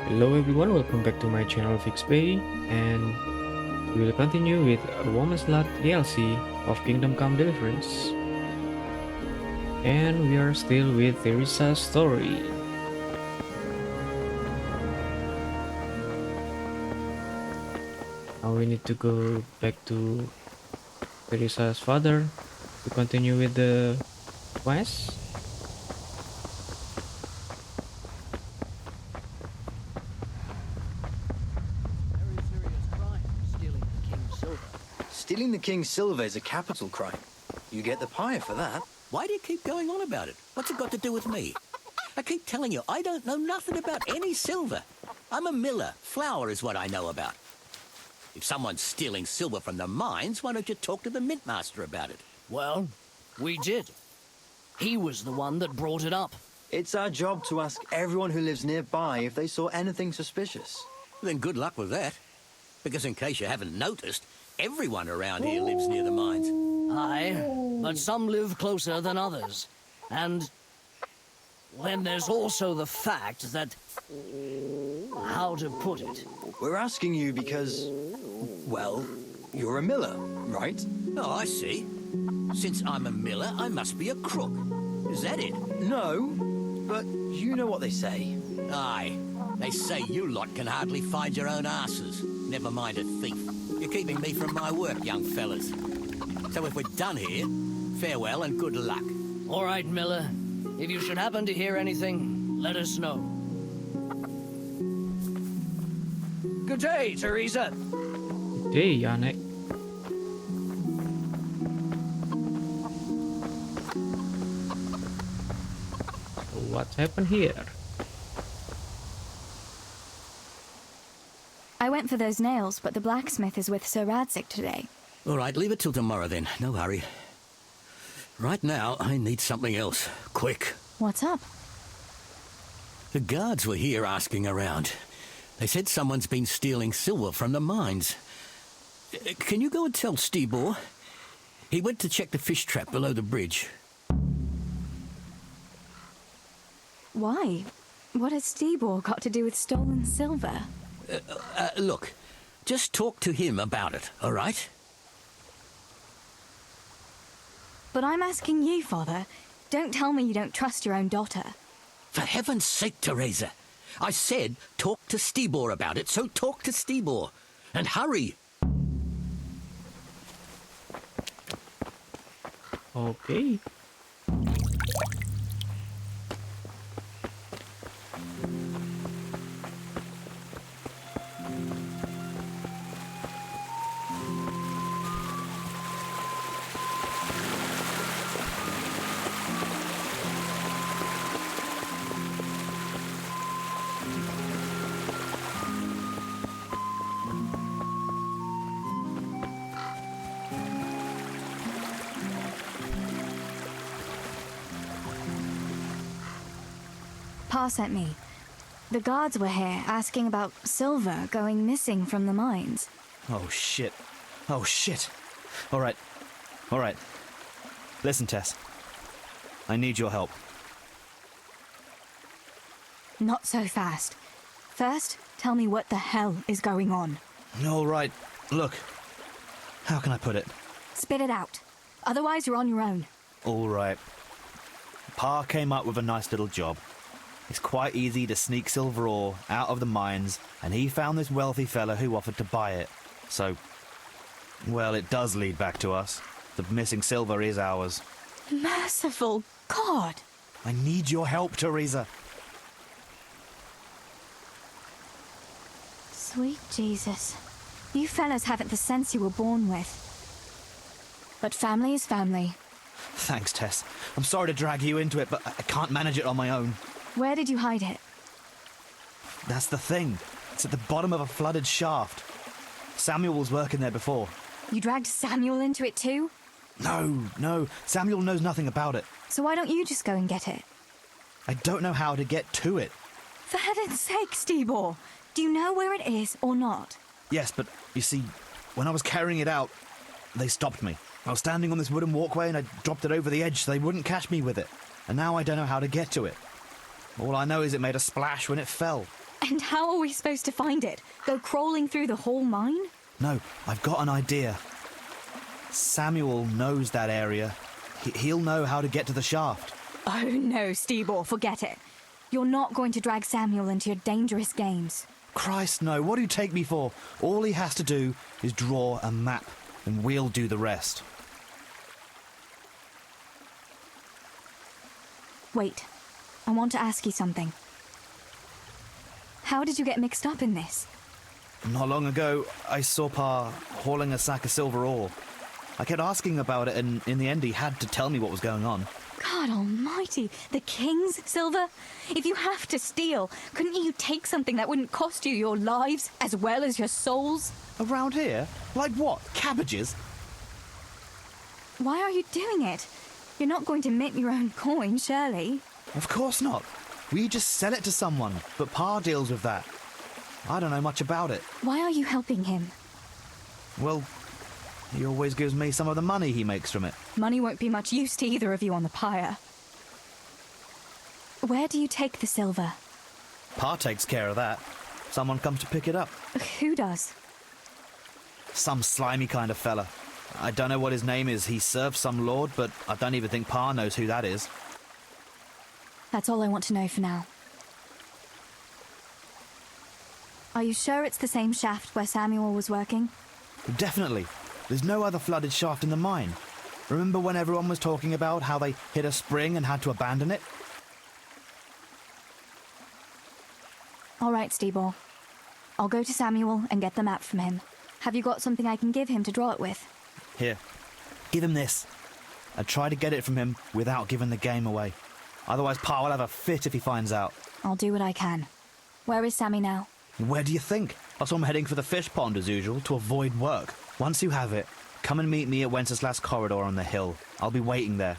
Hello everyone, welcome back to my channel FixPay, and we will continue with Woman's Lot DLC of Kingdom Come Deliverance. And we are still with Theresa's story. Now we need to go back to Theresa's father to continue with the quest. Stealing the king's silver is a capital crime. You get the pyre for that. Why do you keep going on about it? What's it got to do with me? I keep telling you, I don't know nothing about any silver. I'm a miller. Flour is what I know about. If someone's stealing silver from the mines, why don't you talk to the mint master about it? Well, we did. He was the one that brought it up. It's our job to ask everyone who lives nearby if they saw anything suspicious. Then good luck with that. Because in case you haven't noticed, everyone around here lives near the mines. Aye, but some live closer than others. And then there's also the fact that... how to put it? We're asking you because, well, you're a miller, right? Oh, I see. Since I'm a miller, I must be a crook. Is that it? No, but you know what they say. Aye. They say you lot can hardly find your own asses. Never mind a thief. You're keeping me from my work, young fellas. So if we're done here, farewell and good luck. All right, Miller. If you should happen to hear anything, let us know. Good day, Theresa. Hey, Yannick. So what's happened here? I went for those nails, but the blacksmith is with Sir Radzik today. All right, leave it till tomorrow then. No hurry. Right now, I need something else. Quick. What's up? The guards were here asking around. They said someone's been stealing silver from the mines. Can you go and tell Stibor? He went to check the fish trap below the bridge. Why? What has Stibor got to do with stolen silver? Look, just talk to him about it, all right? But I'm asking you, Father. Don't tell me you don't trust your own daughter. For heaven's sake, Theresa. I said talk to Stibor about it, so talk to Stibor. And hurry. Okay. Pa sent me. The guards were here asking about silver going missing from the mines. Oh, shit. Oh, shit. All right. All right. Listen, Tess. I need your help. Not so fast. First, tell me what the hell is going on. All right. Look. How can I put it? Spit it out. Otherwise, you're on your own. All right. Pa came up with a nice little job. It's quite easy to sneak silver ore out of the mines, and he found this wealthy fella who offered to buy it. So, well, it does lead back to us. The missing silver is ours. Merciful God! I need your help, Theresa. Sweet Jesus. You fellas haven't the sense you were born with. But family is family. Thanks, Tess. I'm sorry to drag you into it, but I can't manage it on my own. Where did you hide it? That's the thing. It's at the bottom of a flooded shaft. Samuel was working there before. You dragged Samuel into it too? No. Samuel knows nothing about it. So why don't you just go and get it? I don't know how to get to it. For heaven's sake, Stibor! Do you know where it is or not? Yes, but you see, when I was carrying it out, they stopped me. I was standing on this wooden walkway and I dropped it over the edge so they wouldn't catch me with it. And now I don't know how to get to it. All I know is it made a splash when it fell. And how are we supposed to find it? Go crawling through the whole mine? No, I've got an idea. Samuel knows that area. He'll know how to get to the shaft. Oh no, Stebor, forget it. You're not going to drag Samuel into your dangerous games. Christ, no. What do you take me for? All he has to do is draw a map, and we'll do the rest. Wait, I want to ask you something. How did you get mixed up in this? Not long ago, I saw Pa hauling a sack of silver ore. I kept asking about it, and in the end, he had to tell me what was going on. God almighty, the king's silver? If you have to steal, couldn't you take something that wouldn't cost you your lives as well as your souls? Around here? Like what? Cabbages? Why are you doing it? You're not going to mint your own coin, surely? Of course not. We just sell it to someone, but Pa deals with that. I don't know much about it. Why are you helping him? Well, he always gives me some of the money he makes from it. Money won't be much use to either of you on the pyre. Where do you take the silver? Pa takes care of that. Someone comes to pick it up. Who does? Some slimy kind of fella. I don't know what his name is. He serves some lord, but I don't even think Pa knows who that is. That's all I want to know for now. Are you sure it's the same shaft where Samuel was working? Definitely. There's no other flooded shaft in the mine. Remember when everyone was talking about how they hit a spring and had to abandon it? All right, Stebor. I'll go to Samuel and get the map from him. Have you got something I can give him to draw it with? Here. Give him this. I try to get it from him without giving the game away. Otherwise, Pa will have a fit if he finds out. I'll do what I can. Where is Sammy now? Where do you think? I saw him heading for the fish pond as usual to avoid work. Once you have it, come and meet me at Wenceslas Corridor on the hill. I'll be waiting there.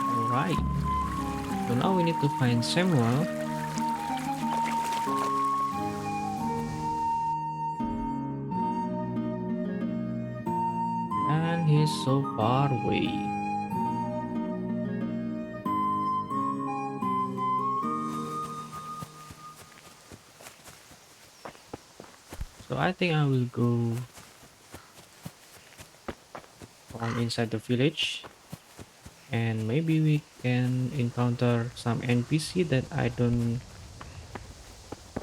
Alright. So now we need to find Samuel. And he's so far away. So I think I will go from inside the village, and maybe we can encounter some NPC that I don't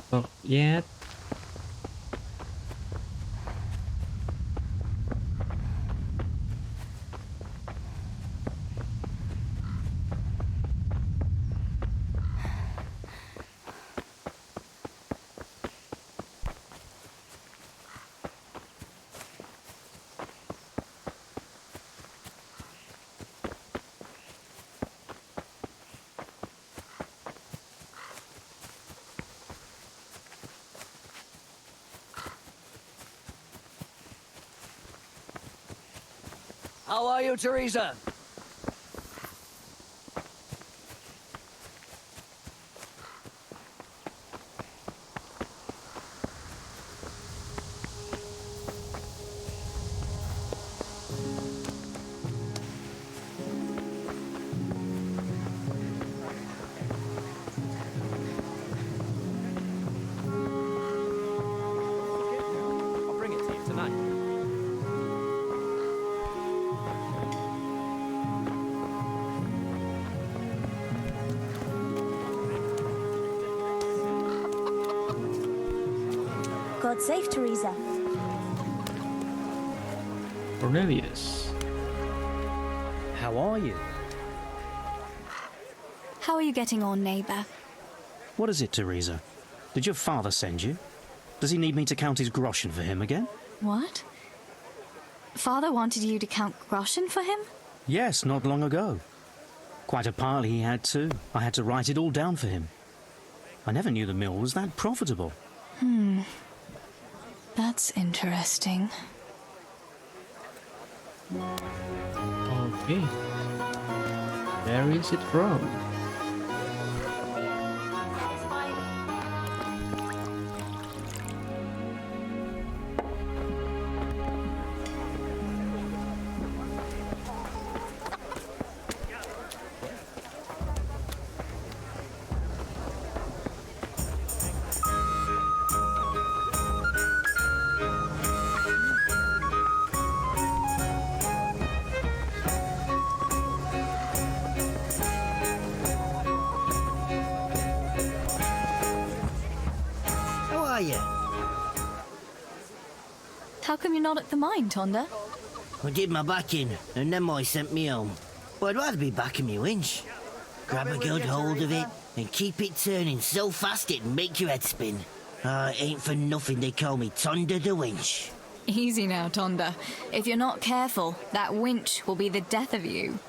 talk yet. How are you, Theresa? I'll bring it to you tonight. God save Theresa. Cornelius. How are you? How are you getting on, neighbour? What is it, Theresa? Did your father send you? Does he need me to count his groschen for him again? What? Father wanted you to count groschen for him? Yes, not long ago. Quite a pile he had too. I had to write it all down for him. I never knew the mill was that profitable. That's interesting. Okay. Where is it from? How come you're not at the mine, Tonda? I did my backing, and then I sent me home. But I'd rather be back in my winch. Grab a good hold of it, and keep it turning so fast it'd make your head spin. It ain't for nothing they call me Tonda the Winch. Easy now, Tonda. If you're not careful, that winch will be the death of you.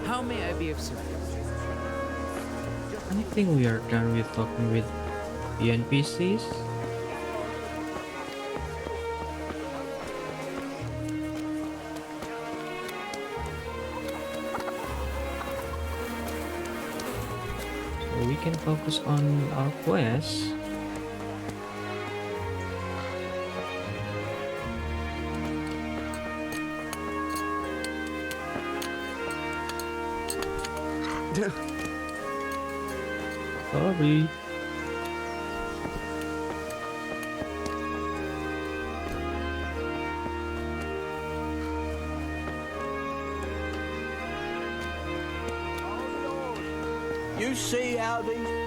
How may I be of service? I think we are done with talking with the NPCs. So we can focus on our quest. Sorry. You see how these people...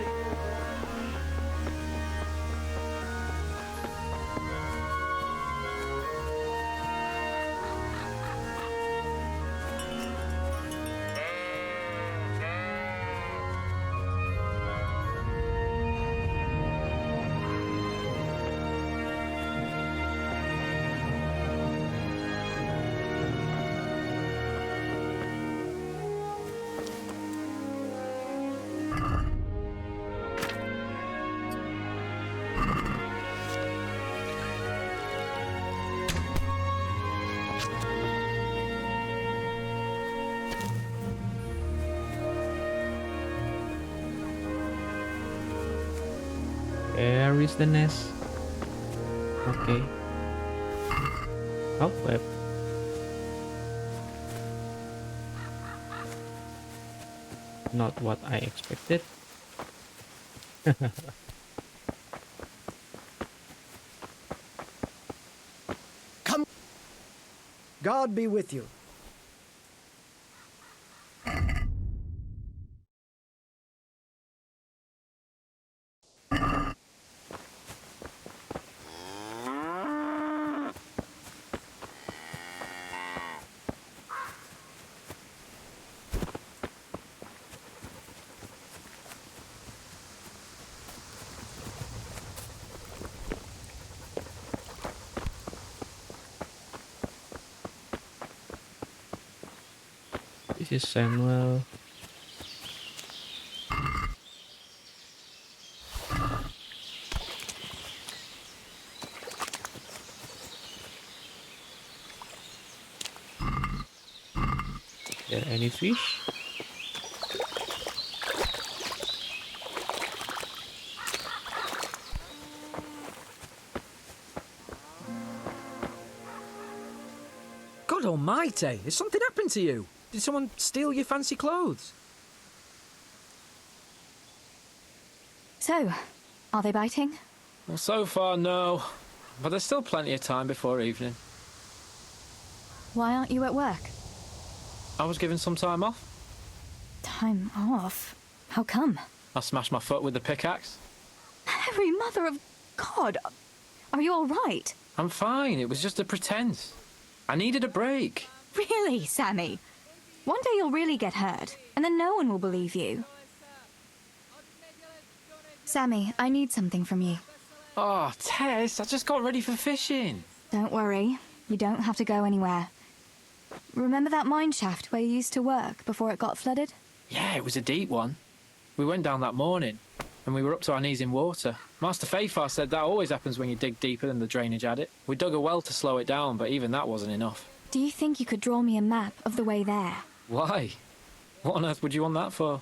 Where is the nest? Okay. Cobweb. Not what I expected. Come. God be with you. This is Samuel. Is there any fish? God almighty, has something happened to you? Did someone steal your fancy clothes? So, are they biting? Well, so far, no. But there's still plenty of time before evening. Why aren't you at work? I was given some time off. Time off? How come? I smashed my foot with the pickaxe. Mary, Mother of God! Are you all right? I'm fine, it was just a pretense. I needed a break. Really, Sammy? One day you'll really get hurt, and then no one will believe you. Sammy, I need something from you. Oh, Tess, I just got ready for fishing. Don't worry, you don't have to go anywhere. Remember that mine shaft where you used to work before it got flooded? Yeah, it was a deep one. We went down that morning, and we were up to our knees in water. Master Fafar said that always happens when you dig deeper than the drainage had it. We dug a well to slow it down, but even that wasn't enough. Do you think you could draw me a map of the way there? Why? What on earth would you want that for?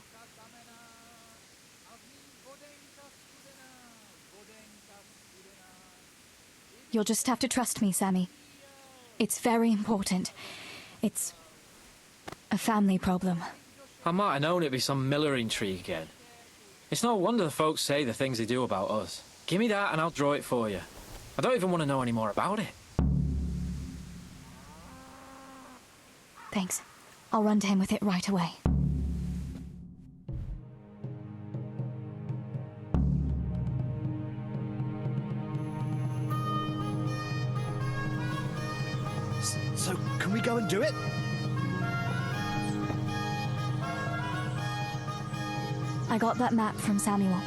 You'll just have to trust me, Sammy. It's very important. It's a family problem. I might have known it'd be some miller intrigue again. It's no wonder the folks say the things they do about us. Give me that and I'll draw it for you. I don't even want to know any more about it. Thanks. I'll run to him with it right away. So, can we go and do it? I got that map from Samuel.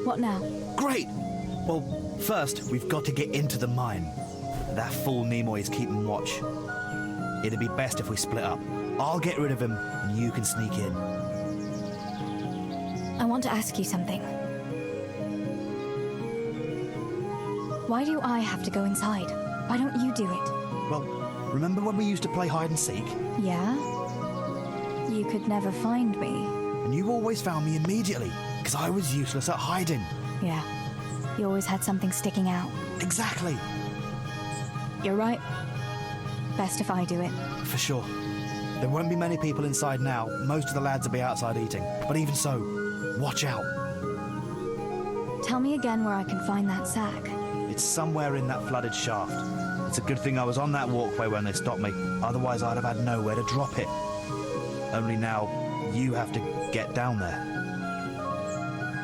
What now? Great! Well, first, we've got to get into the mine. That fool Nimoy is keeping watch. It'd be best if we split up. I'll get rid of him, and you can sneak in. I want to ask you something. Why do I have to go inside? Why don't you do it? Well, remember when we used to play hide and seek? Yeah? You could never find me. And you always found me immediately, because I was useless at hiding. Yeah. You always had something sticking out. Exactly. You're right. Best if I do it. For sure. There won't be many people inside now. Most of the lads will be outside eating. But even so, watch out. Tell me again where I can find that sack. It's somewhere in that flooded shaft. It's a good thing I was on that walkway when they stopped me. Otherwise, I'd have had nowhere to drop it. Only now, you have to get down there.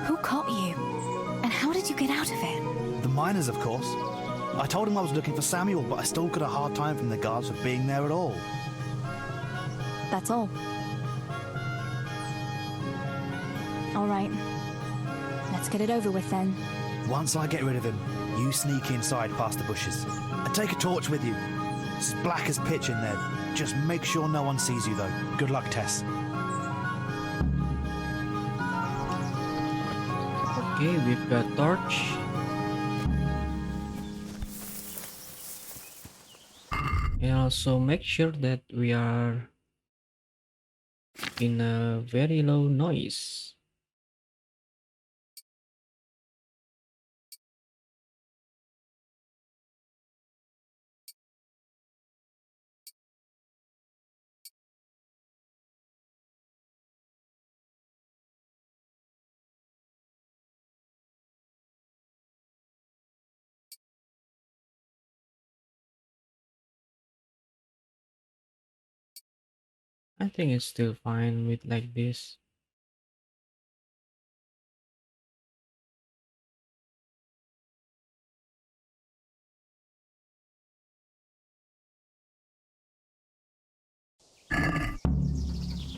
Who caught you? And how did you get out of it? The miners, of course. I told him I was looking for Samuel, but I still got a hard time from the guards for being there at all. That's all. All right. Let's get it over with then. Once I get rid of him, you sneak inside past the bushes. And take a torch with you. It's as black as pitch in there. Just make sure no one sees you, though. Good luck, Tess. Okay, we've got torch. And also make sure that we are in a very low noise. I think it's still fine with like this.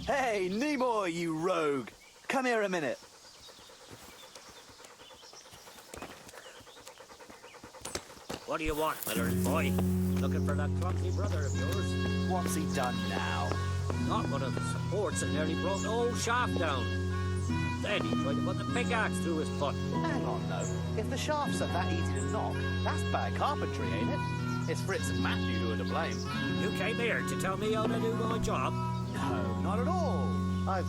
Hey, Nimoy, you rogue! Come here a minute. What do you want, Miller's boy? Looking for that clumsy brother of yours? What's he done now? Not one of the supports and nearly brought the whole shaft down. Then he tried to put the pickaxe through his foot. Hang on, though. If the shafts are that easy to knock, that's bad carpentry, ain't it? It's Fritz and Matthew who are to blame. You came here to tell me how to do my job? No, not at all. I've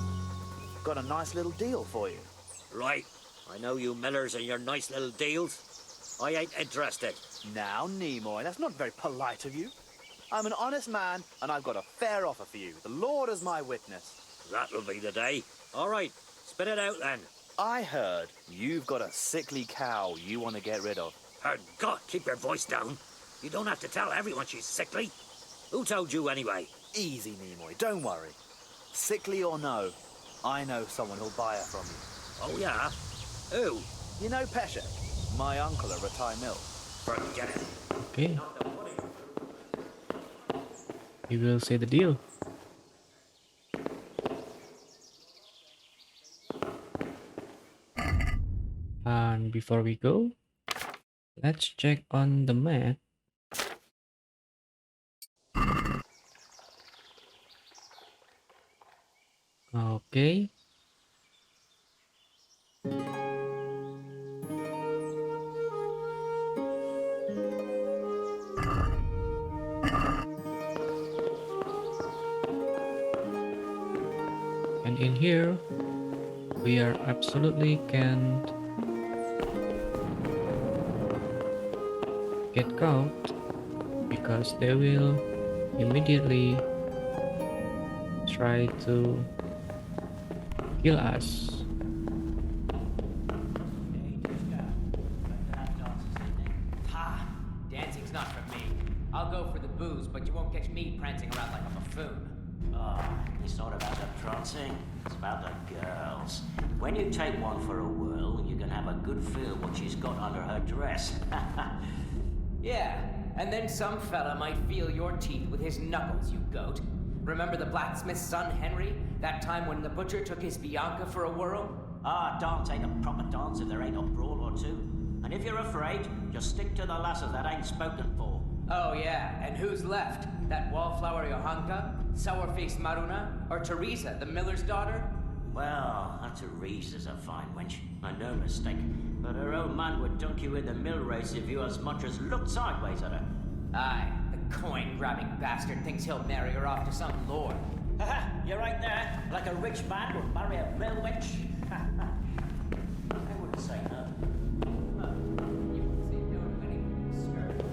got a nice little deal for you. Right. I know you Millers and your nice little deals. I ain't interested. Now, Nimoy, that's not very polite of you. I'm an honest man, and I've got a fair offer for you. The Lord is my witness. That'll be the day. All right, spit it out then. I heard you've got a sickly cow you want to get rid of. Her God, keep your voice down. You don't have to tell everyone she's sickly. Who told you anyway? Easy, Nimoy, don't worry. Sickly or no, I know someone who'll buy her from you. Oh, yeah? Who? You know Pesha, my uncle at Ratai Mill. Forget it. Okay. We will say the deal. And before we go, let's check on the map. Okay. And in here, we are absolutely can't get caught because they will immediately try to kill us. Ha! Dancing's not for me. I'll go for the booze, but you won't catch me prancing around like a buffoon. Oh, it's not about the prancing, it's about the girls. When you take one for a whirl, you can have a good feel what she's got under her dress. Yeah, And then some fella might feel your teeth with his knuckles, you goat. Remember the blacksmith's son, Henry? That time when the butcher took his Bianca for a whirl? Ah, dance ain't a proper dance if there ain't a brawl or two. And if you're afraid, just stick to the lasses that ain't spoken for. Oh yeah, and who's left? That wallflower Johanka? Sour-faced Maruna? Or Theresa, the miller's daughter? Well, that Theresa's a fine wench, and no mistake. But her old man would dunk you in the mill race if you as much as looked sideways at her. Aye, the coin-grabbing bastard thinks he'll marry her off to some lord. Haha, you're right there. Like a rich man would marry a mill wench. I wouldn't say no. You wouldn't say no to anything, skirt.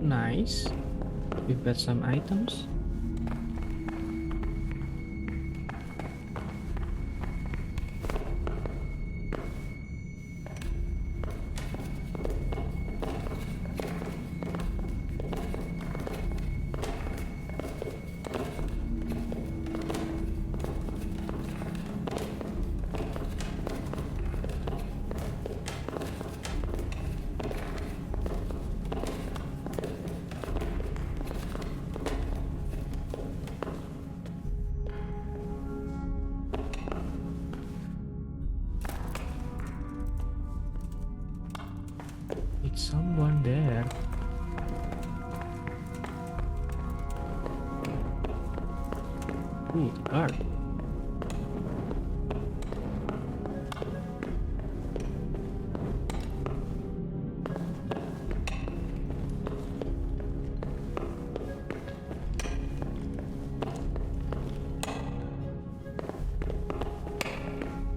Nice. We've got some items. It's someone there. Ooh, the guard.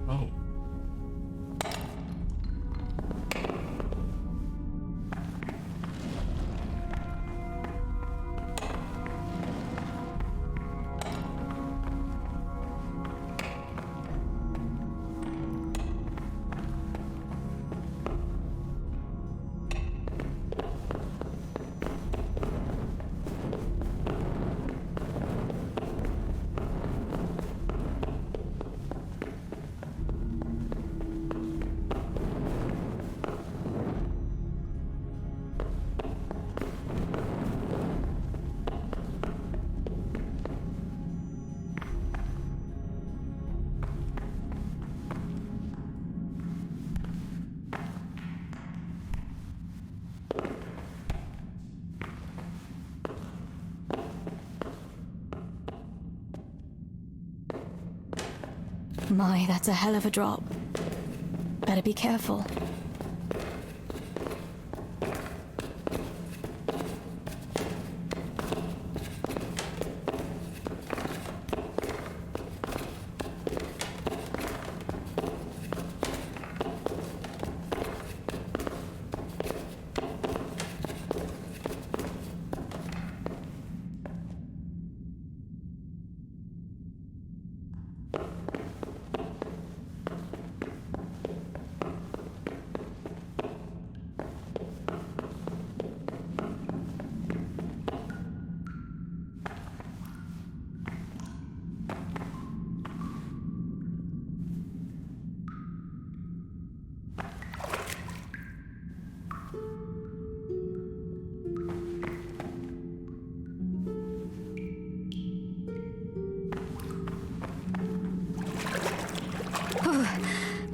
Oh. My, that's a hell of a drop. Better be careful.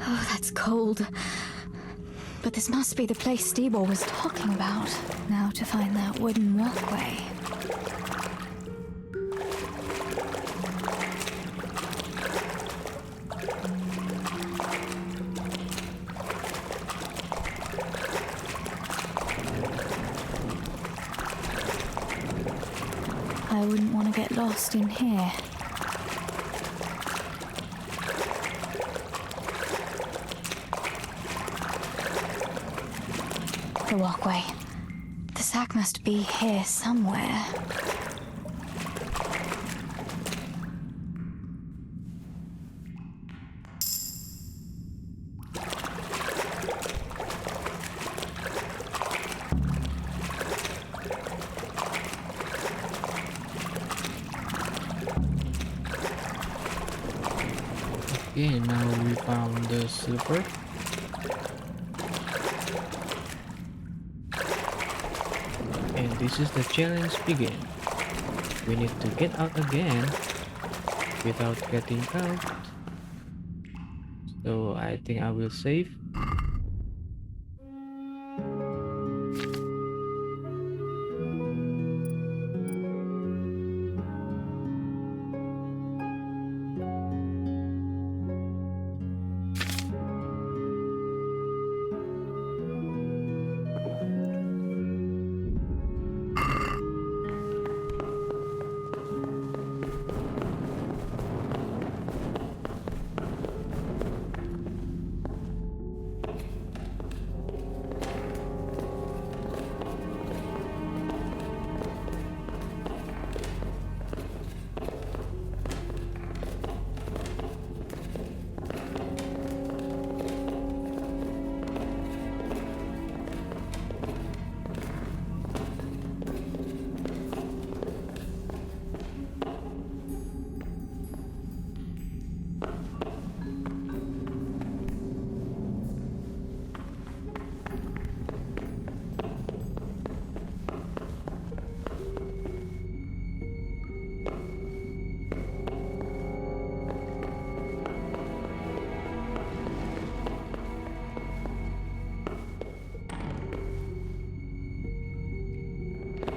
Oh, that's cold. But this must be the place Stebor was talking about. Now to find that wooden walkway. I wouldn't want to get lost in here. The walkway. The sack must be here somewhere. Okay, now we found the silver. And this is the challenge begin. We need to get out again without getting out. So I think I will save.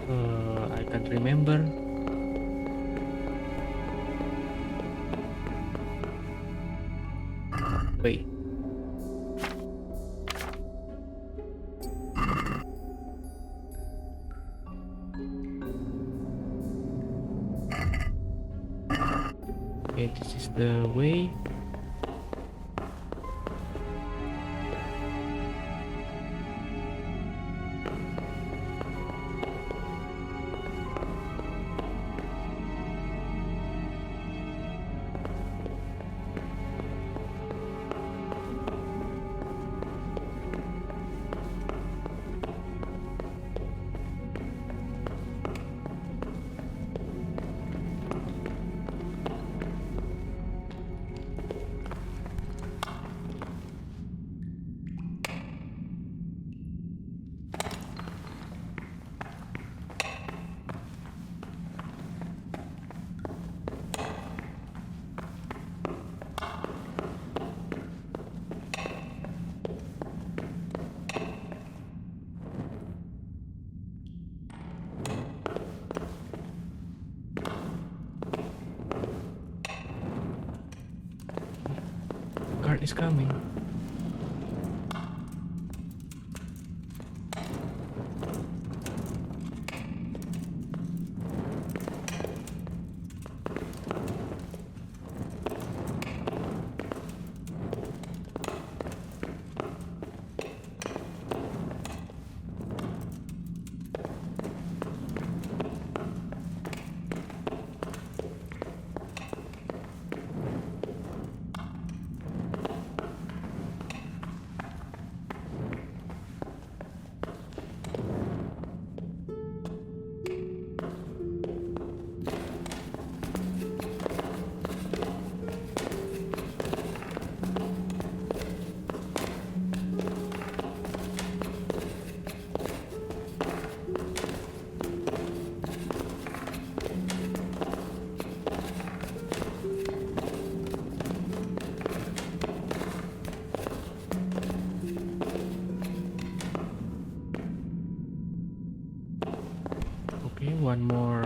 I can't remember. Wait. Okay, this is the way. Guard is coming. Okay, one more.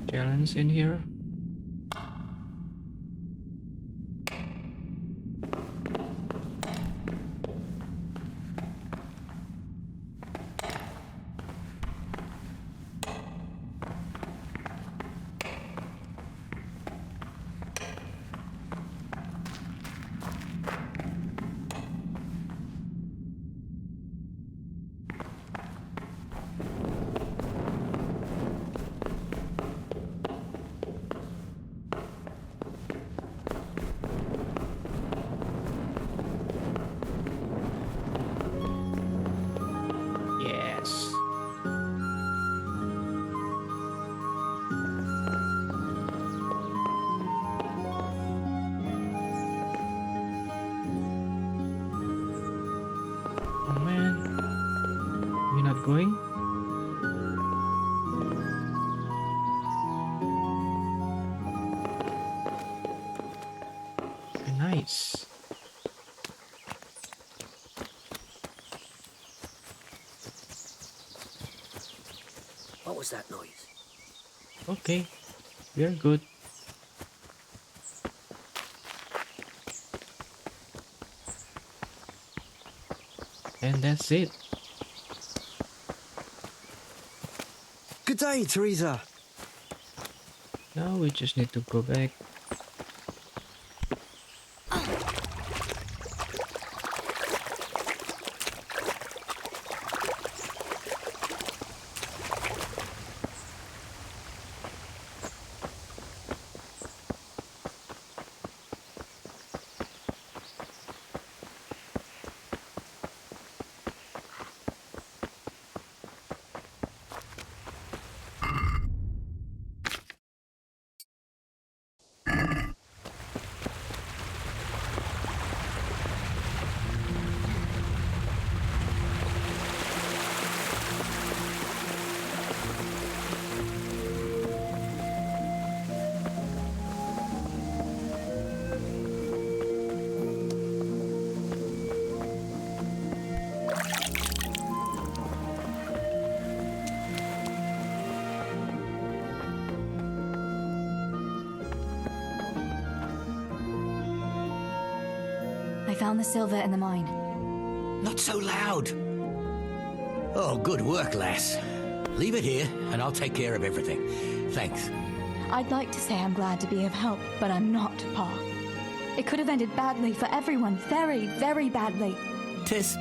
Challenge in here. Nice. What was that noise? Okay, we're good. And that's it. Good day, Theresa. Now we just need to go back. I found the silver in the mine. Not so loud. Oh, good work, lass. Leave it here, and I'll take care of everything. Thanks. I'd like to say I'm glad to be of help, but I'm not, Pa. It could have ended badly for everyone. Very, very badly. Tess,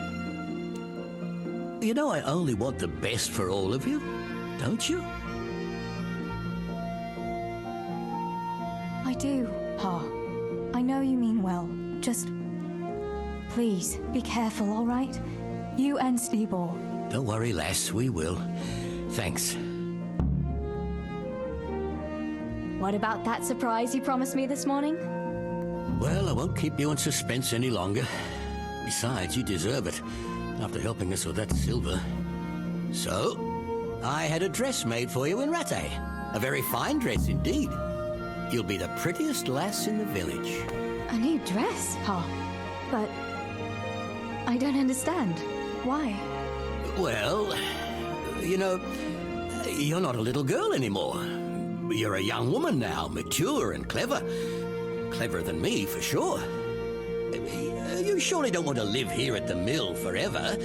you know I only want the best for all of you, don't you? I do, Pa. I know you mean well. Just... please, be careful, all right? You and Steeball. Don't worry, lass, we will. Thanks. What about that surprise you promised me this morning? Well, I won't keep you in suspense any longer. Besides, you deserve it, after helping us with that silver. So, I had a dress made for you in Rattay. A very fine dress indeed. You'll be the prettiest lass in the village. A new dress, Pa. But... I don't understand. Why? Well, you know, you're not a little girl anymore. You're a young woman now, mature and clever. Cleverer than me, for sure. You surely don't want to live here at the mill forever.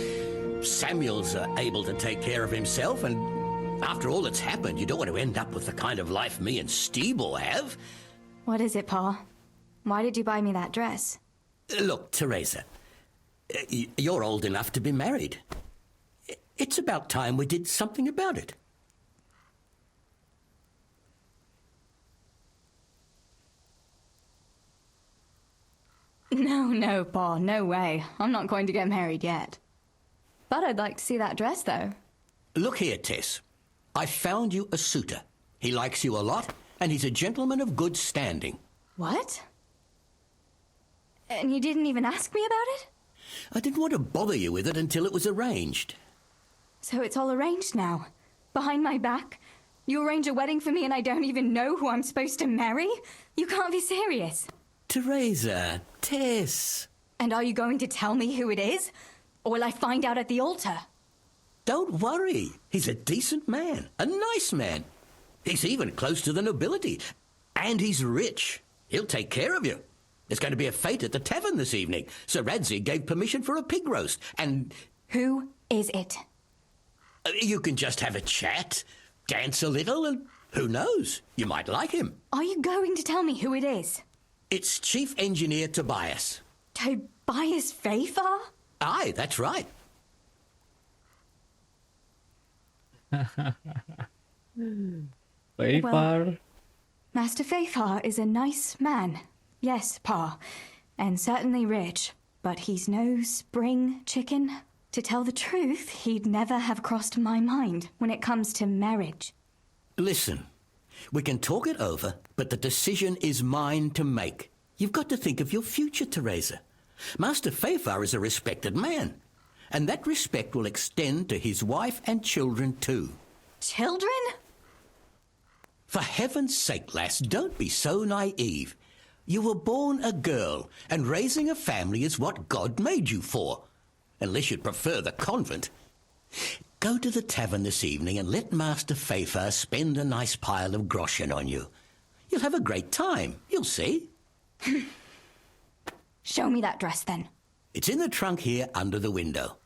Samuel's able to take care of himself, and after all that's happened, you don't want to end up with the kind of life me and Steeball have. What is it, Pa? Why did you buy me that dress? Look, Theresa, you're old enough to be married. It's about time we did something about it. No, Pa, no way. I'm not going to get married yet. But I'd like to see that dress, though. Look here, Tess. I found you a suitor. He likes you a lot, and he's a gentleman of good standing. What? And you didn't even ask me about it? I didn't want to bother you with it until it was arranged. So it's all arranged now? Behind my back? You arrange a wedding for me and I don't even know who I'm supposed to marry? You can't be serious. Theresa, Tess. And are you going to tell me who it is? Or will I find out at the altar? Don't worry. He's a decent man, a nice man. He's even close to the nobility. And he's rich. He'll take care of you. There's going to be a fete at the tavern this evening. Sir Radzig gave permission for a pig roast, and... Who is it? You can just have a chat, dance a little, and who knows? You might like him. Are you going to tell me who it is? It's Chief Engineer Tobias. Tobias Fafar? Aye, that's right. Fafar. Well, Master Fafar is a nice man. Yes, Pa. And certainly rich. But he's no spring chicken. To tell the truth, he'd never have crossed my mind when it comes to marriage. Listen, we can talk it over, but the decision is mine to make. You've got to think of your future, Theresa. Master Fafar is a respected man, and that respect will extend to his wife and children too. Children? For heaven's sake, lass, don't be so naive. You were born a girl, and raising a family is what God made you for. Unless you'd prefer the convent. Go to the tavern this evening and let Master Fafar spend a nice pile of groschen on you. You'll have a great time, you'll see. Show me that dress, then. It's in the trunk here under the window.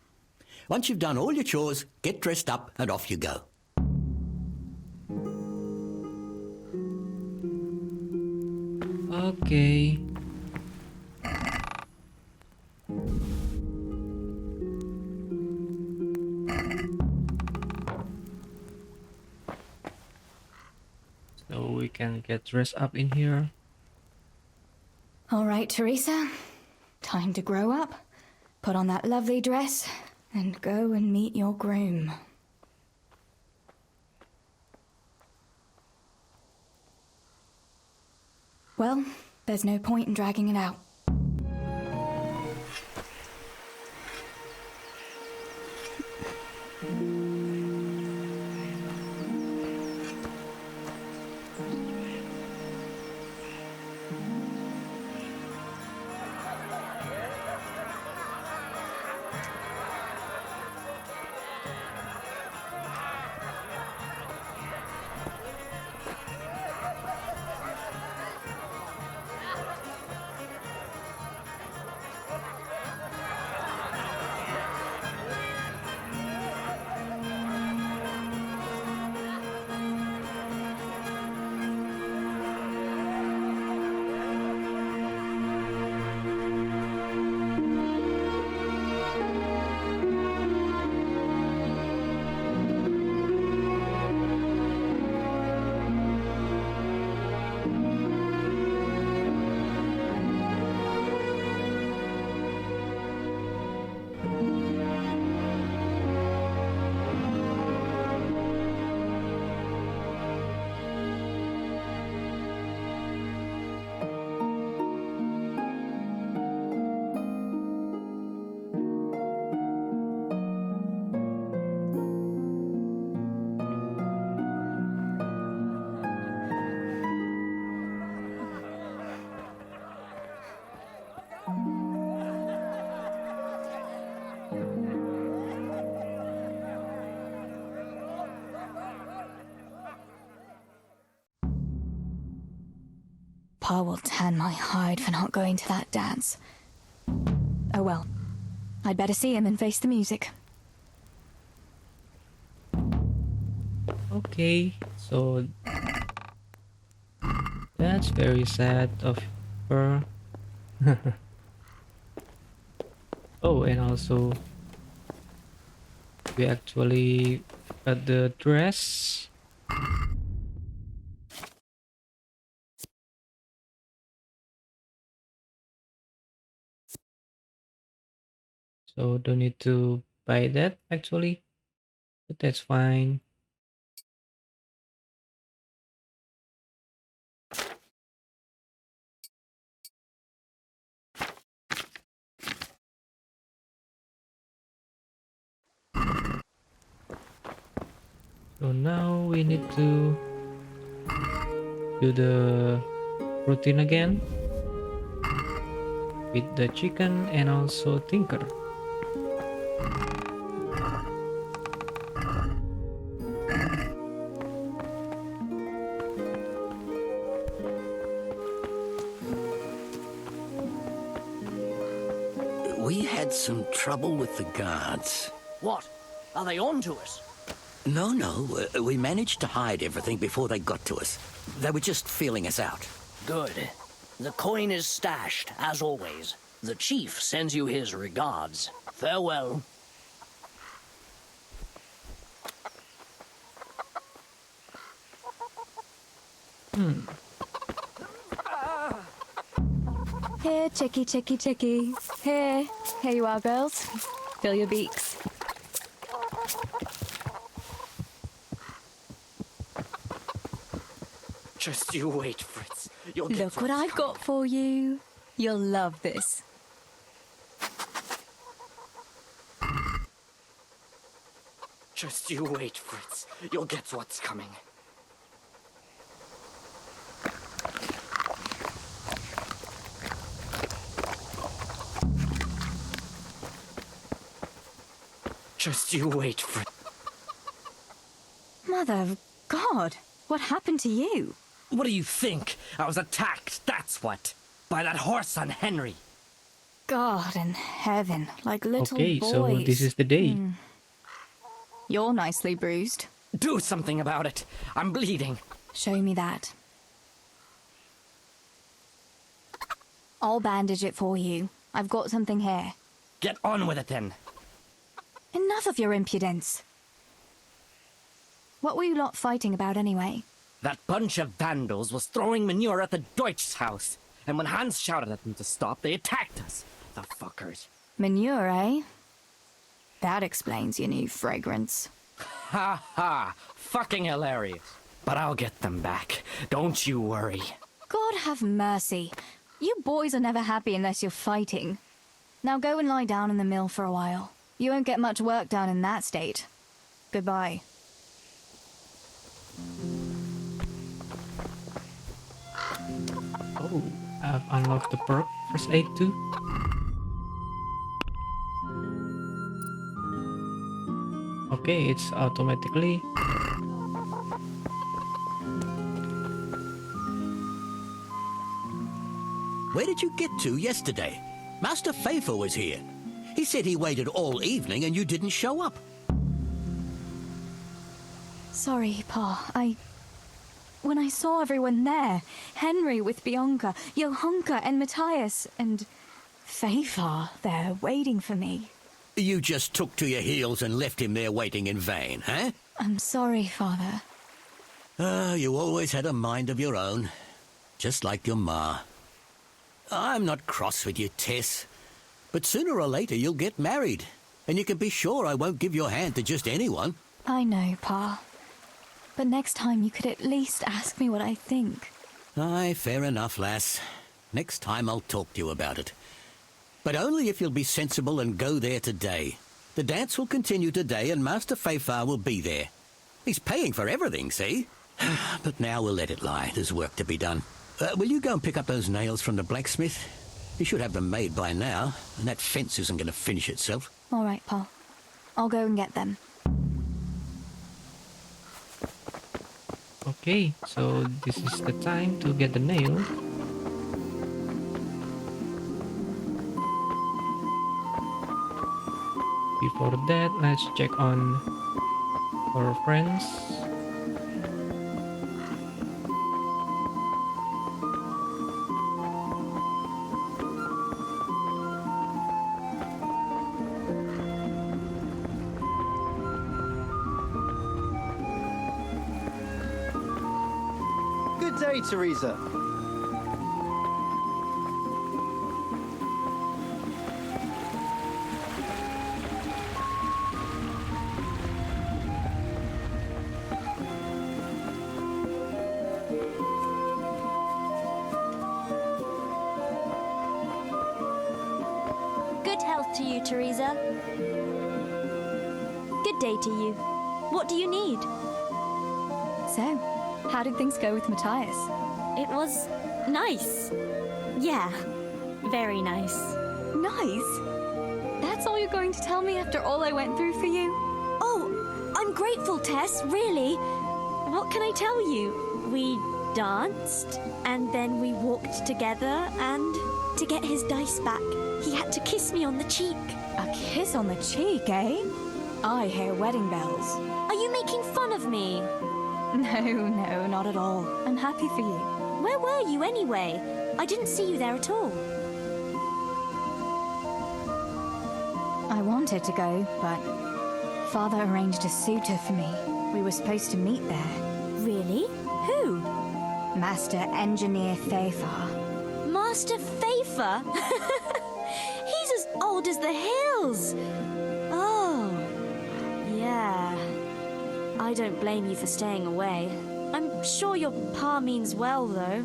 Once you've done all your chores, get dressed up and off you go. Okay. So we can get dressed up in here. All right, Theresa. Time to grow up, put on that lovely dress, and go and meet your groom. Well, there's no point in dragging it out. Pa will tan my hide for not going to that dance. Oh well, I'd better see him and face the music. Okay, so that's very sad of her. Oh, and also we actually got the dress. So don't need to buy that actually, but that's fine. So now we need to do the routine again with the chicken and also Tinker. We had some trouble with the guards. What? Are they on to us? No, we managed to hide everything before they got to us. They were just feeling us out. Good. The coin is stashed, as always. The chief sends you his regards. Farewell. Here, chickie, chickie, chickie. Here you are, girls. Fill your beaks. Just you wait, Fritz. You'll get Look what I've got for you. You'll love this. Just you wait, Fritz. You'll get what's coming. Just you wait for... Mother of God, what happened to you? What do you think? I was attacked, that's what. By that horse on Henry. God in heaven, like little Okay, boys. so this is the day. You're nicely bruised. Do something about it. I'm bleeding. Show me that. I'll bandage it for you. I've got something here. Get on with it then. Enough of your impudence. What were you lot fighting about anyway? That bunch of vandals was throwing manure at the Deutsch's house. And when Hans shouted at them to stop, they attacked us. The fuckers. Manure, eh? That explains your new fragrance. Ha ha! Fucking hilarious. But I'll get them back. Don't you worry. God have mercy. You boys are never happy unless you're fighting. Now go and lie down in the mill for a while. You won't get much work done in that state. Goodbye. Oh, I've unlocked the perk first aid too. Okay, it's automatically. Where did you get to yesterday? Master Faithful was here. He said he waited all evening and you didn't show up. Sorry, Pa. When I saw everyone there, Henry with Bianca, Johanka and Matthias, and Faithful there waiting for me. You just took to your heels and left him there waiting in vain, huh? I'm sorry, Father. You always had a mind of your own. Just like your ma. I'm not cross with you, Tess. But sooner or later you'll get married. And you can be sure I won't give your hand to just anyone. I know, Pa. But next time you could at least ask me what I think. Aye, fair enough, lass. Next time I'll talk to you about it. But only if you'll be sensible and go there today. The dance will continue today and Master Fayfar will be there. He's paying for everything, see? But now we'll let it lie. There's work to be done. Will you go and pick up those nails from the blacksmith? He should have them made by now, and that fence isn't going to finish itself. All right, Pa. I'll go and get them. Okay, so this is the time to get the nail. Before that, let's check on our friends. Good day, Theresa. Good health to you, Theresa. Good day to you. What do you need? So, how did things go with Matthias? It was nice. Yeah, very nice. Nice? That's all you're going to tell me after all I went through for you? Oh, I'm grateful, Tess, really. What can I tell you? We danced, and then we walked together, and to get his dice back, he had to kiss me on the cheek. A kiss on the cheek, eh? I hear wedding bells. Are you making fun of me? No, not at all. I'm happy for you. Where were you anyway? I didn't see you there at all. I wanted to go, but Father arranged a suitor for me. We were supposed to meet there. Really? Who? Master Engineer Fayfar. Master Fayfar? He's as old as the hills. Oh, yeah. I don't blame you for staying away. I'm sure your pa means well, though.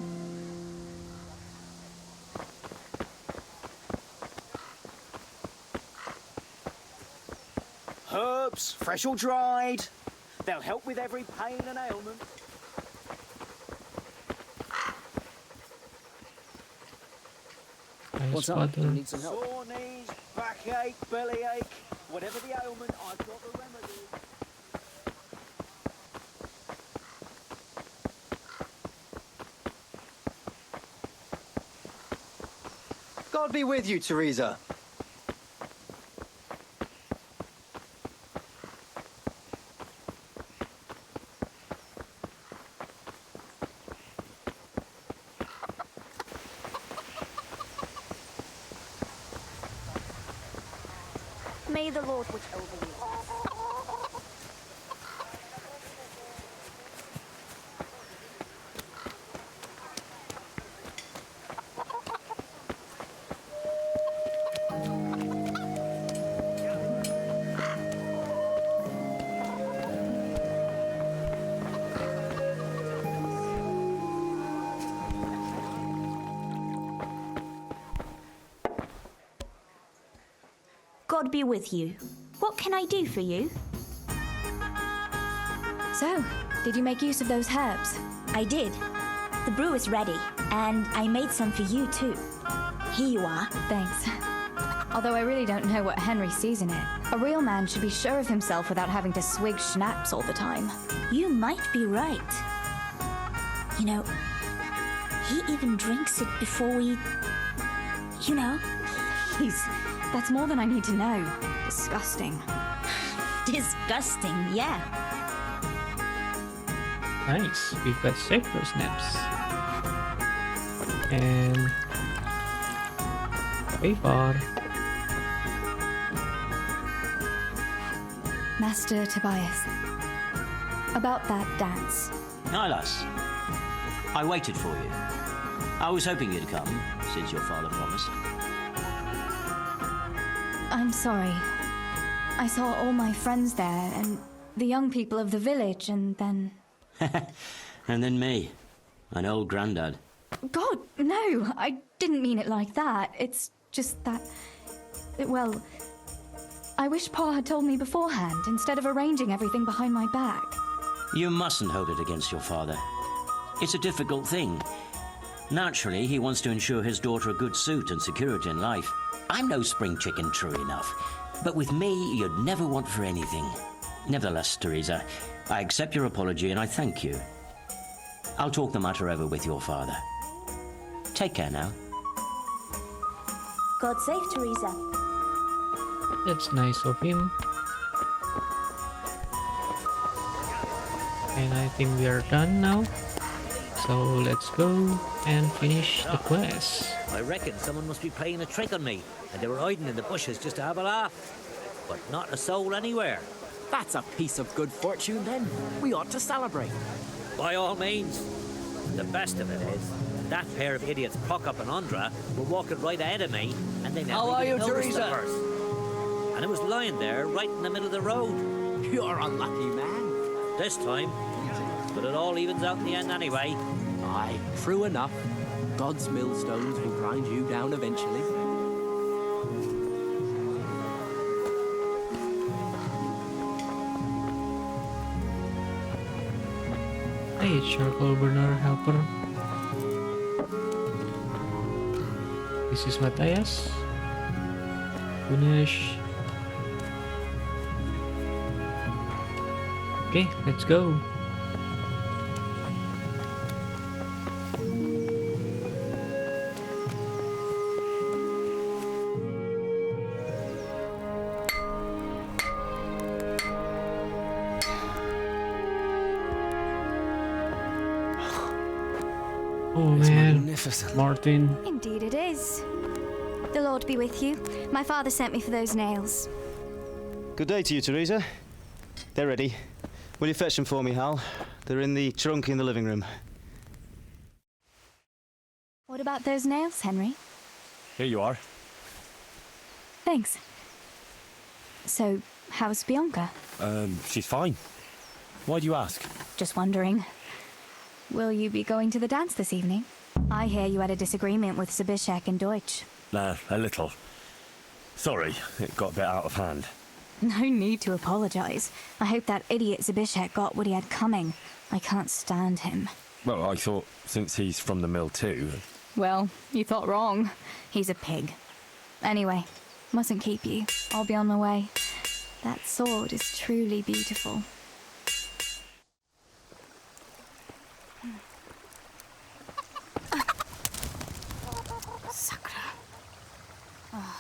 Herbs, fresh or dried. They'll help with every pain and ailment. Nice What's up? father. You need some help? Sore knees, backache, bellyache. Whatever the ailment, I've got the remedy. God be with you, Theresa. May the Lord watch over you. God be with you. What can I do for you? So, did you make use of those herbs? I did. The brew is ready, and I made some for you too. Here you are. Thanks. Although I really don't know what Henry sees in it. A real man should be sure of himself without having to swig schnapps all the time. You might be right. You know, he even drinks it before we... You know. Please, that's more than I need to know. Disgusting. Disgusting, yeah. Nice, we've got several snaps. And Fafar. Master Tobias. About that dance. Nylas, I waited for you. I was hoping you'd come, since your father promised. I'm sorry. I saw all my friends there, and the young people of the village, and then... And then me, an old grandad. God, no! I didn't mean it like that. It's just that... Well, I wish Pa had told me beforehand, instead of arranging everything behind my back. You mustn't hold it against your father. It's a difficult thing. Naturally, he wants to ensure his daughter a good suit and security in life. I'm no spring chicken, true enough. But with me, you'd never want for anything. Nevertheless, Theresa, I accept your apology and I thank you. I'll talk the matter over with your father. Take care now. God save Theresa. That's nice of him. And I think we are done now. So let's go and finish the quest. I reckon someone must be playing a trick on me, and they were hiding in the bushes just to have a laugh. But not a soul anywhere. That's a piece of good fortune, then. We ought to celebrate. By all means. The best of it is, that pair of idiots, Prokop and Andra, were walking right ahead of me, and they never How are even you, noticed the Theresa? horse. And it was lying there, right in the middle of the road. You're a lucky man. This time. But it all evens out in the end anyway. Aye, true enough. God's millstones will grind you down eventually. Hey, charcoal burner helper. This is Matthias. Finish. Okay, let's go. Oh man, magnificent. Martin. Indeed it is. The Lord be with you. My father sent me for those nails. Good day to you, Theresa. They're ready. Will you fetch them for me, Hal? They're in the trunk in the living room. What about those nails, Henry? Here you are. Thanks. So, how's Bianca? She's fine. Why do you ask? Just wondering. Will you be going to the dance this evening? I hear you had a disagreement with Zabishek and Deutsch. A little. Sorry, it got a bit out of hand. No need to apologize. I hope that idiot Zabishek got what he had coming. I can't stand him. Well, I thought since he's from the mill too. Well, you thought wrong. He's a pig. Anyway, mustn't keep you. I'll be on my way. That sword is truly beautiful. Sakra. Oh.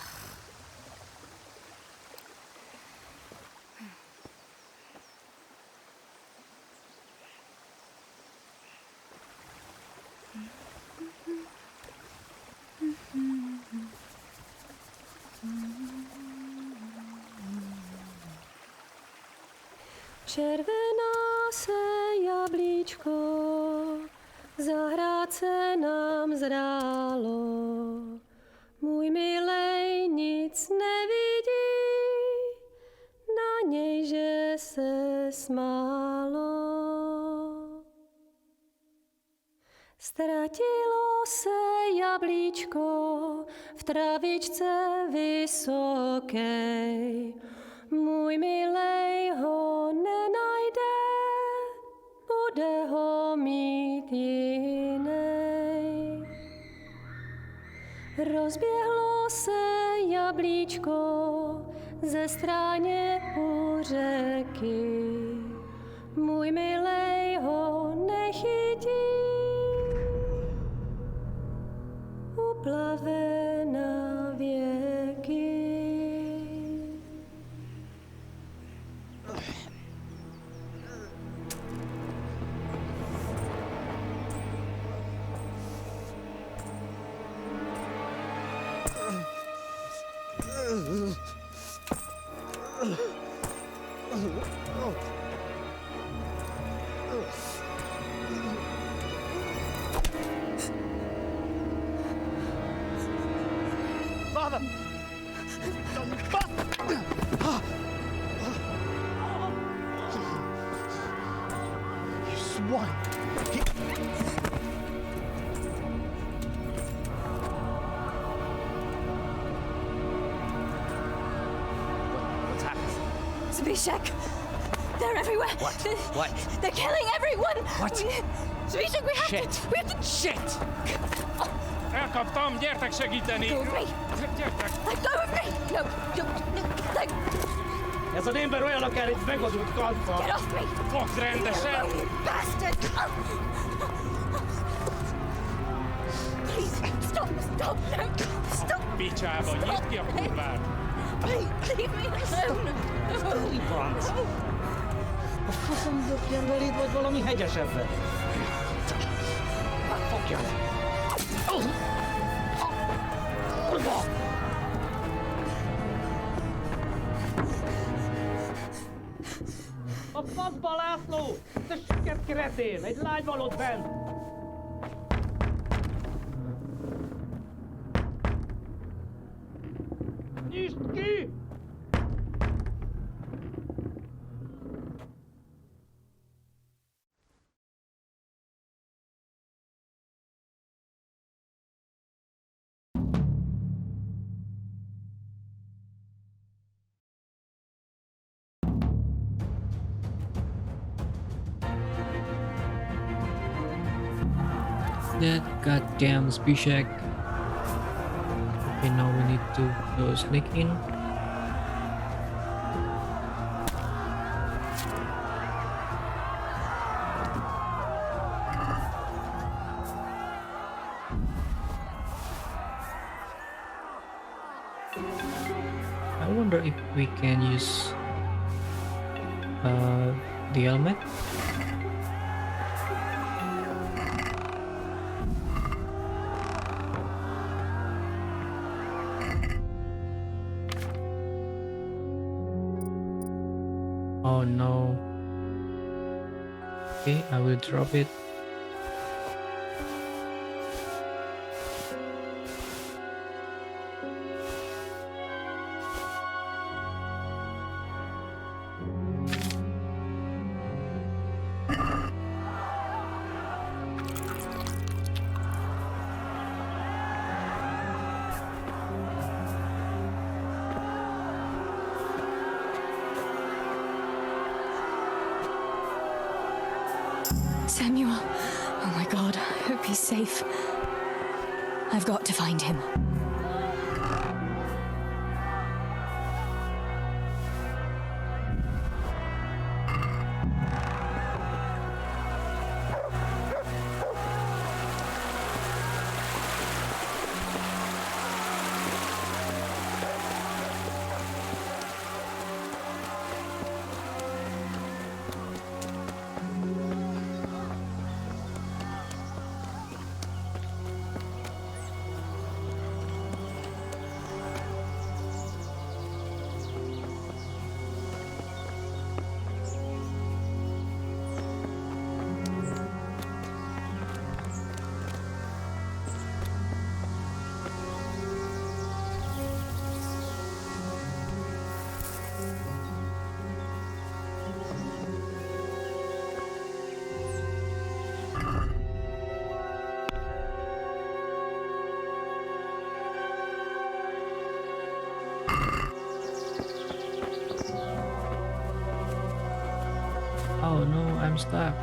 Červená se jablíčko, zahrát se nám zrálo. Můj milej nic nevidí, na něj, že se smálo. Ztratilo se jablíčko v travičce vysokej. Můj milej ho nenajde, bude ho mít jinej. Rozběhlo se jablíčko ze stráně u řeky. Můj milej ho nechytí, uplave na věky. Father! You swine! What's happened? Zbyszek! They're everywhere! What? They're killing everyone! What? Zbyszek, we have Shit! to... We have to... Shit! Elkaptam, gyertek segíteni! Go with me! Gyertek! Let go of me! No, let... Ez az ember olyan akár itt meg az út kadva! Get off me! Fogd rendesen! You bastard! Please, stop! No! Stop! Picsába, nyisd ki a kurvát! Please, leave me alone! Franc! A faszom döpjen beléd, vagy valami hegyesebben? Fogja le! Kurva! A faszba, László! Te süket keretén! Egy lány van ott bent! Nyisd ki! That goddamn Zbyszek. Okay, now we need to go sneak in. I wonder if we can use the helmet. Oh no. Okay, I will drop it. Samuel. Oh my god, I hope he's safe. I've got to find him. stuck.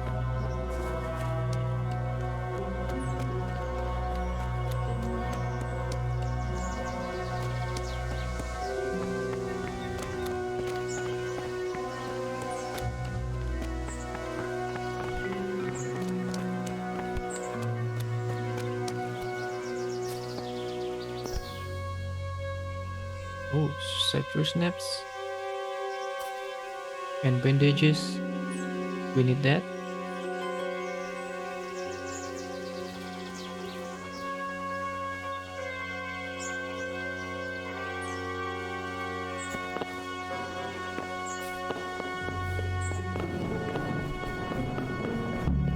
Oh, citrus snaps and bandages. We need that.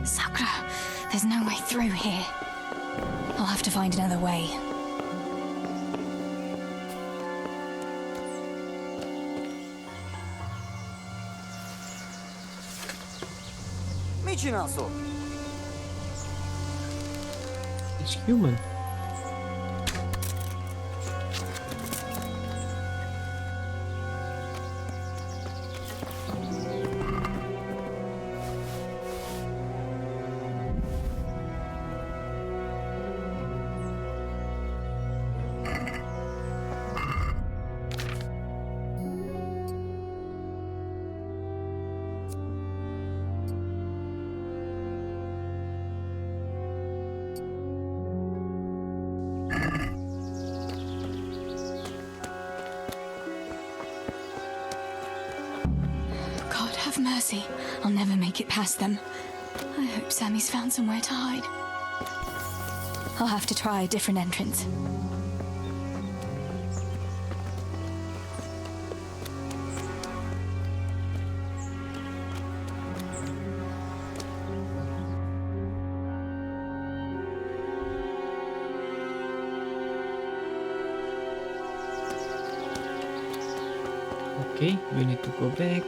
Sakura, there's no way through here. I'll have to find another way. It's human. God have mercy. I'll never make it past them. I hope Sammy's found somewhere to hide. I'll have to try a different entrance. Okay, we need to go back.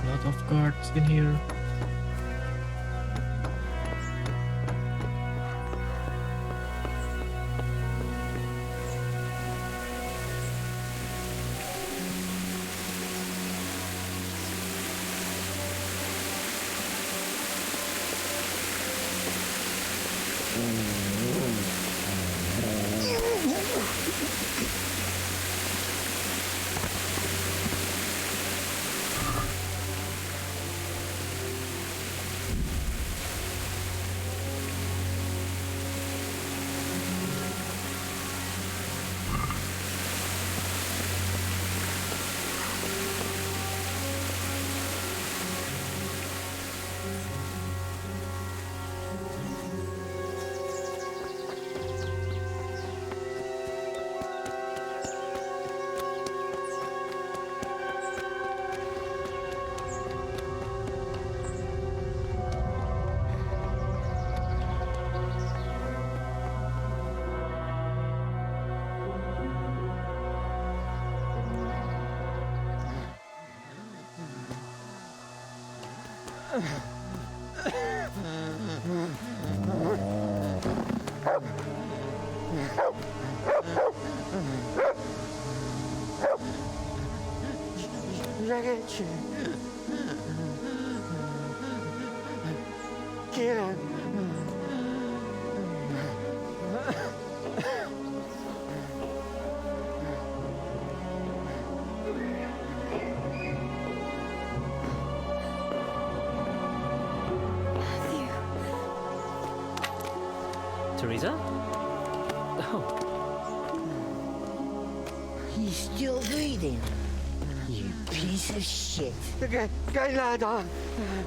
Lot of guards in here. Ragazzi. Chi è? Theresa? Oh. He's still breathing. You piece of shit. Guy ladder.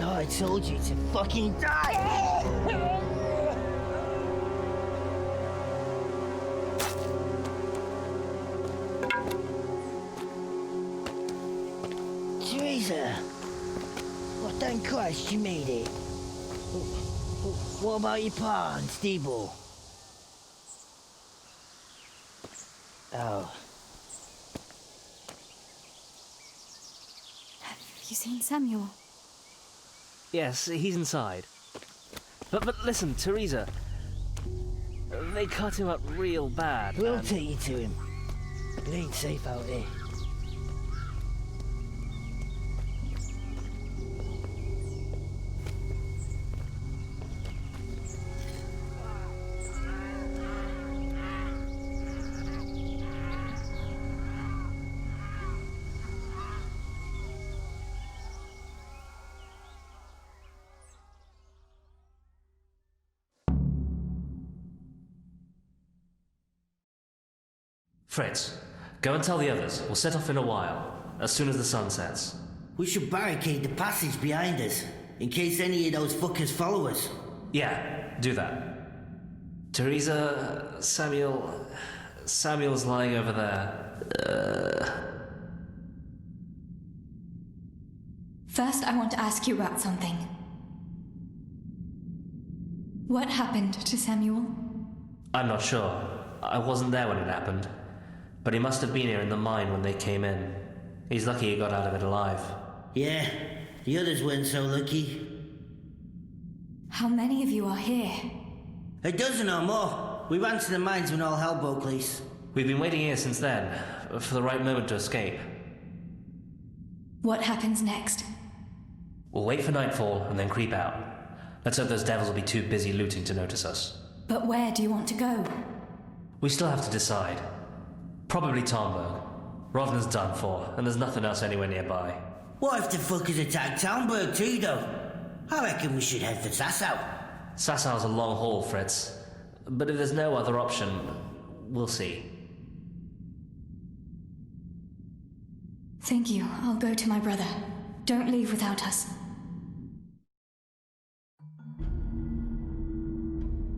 Oh, I told you to fucking die. Theresa. Well, thank Christ you made it. What about your pa and Steve-O? Oh. Have you seen Samuel? Yes, he's inside. But listen, Theresa. They cut him up real bad. We'll take you to him. It ain't safe out here. Fritz, go and tell the others. We'll set off in a while, as soon as the sun sets. We should barricade the passage behind us, in case any of those fuckers follow us. Yeah, do that. Theresa, Samuel's lying over there. First, I want to ask you about something. What happened to Samuel? I'm not sure. I wasn't there when it happened. But he must have been here in the mine when they came in. He's lucky he got out of it alive. Yeah, the others weren't so lucky. How many of you are here? A dozen or more. We ran to the mines when all hell broke loose. We've been waiting here since then, for the right moment to escape. What happens next? We'll wait for nightfall and then creep out. Let's hope those devils will be too busy looting to notice us. But where do you want to go? We still have to decide. Probably Talmberg. Rovna's done for, and there's nothing else anywhere nearby. What if the fuckers attack Talmberg too, though? I reckon we should head for Sasau. Sassau's a long haul, Fritz. But if there's no other option, we'll see. Thank you. I'll go to my brother. Don't leave without us.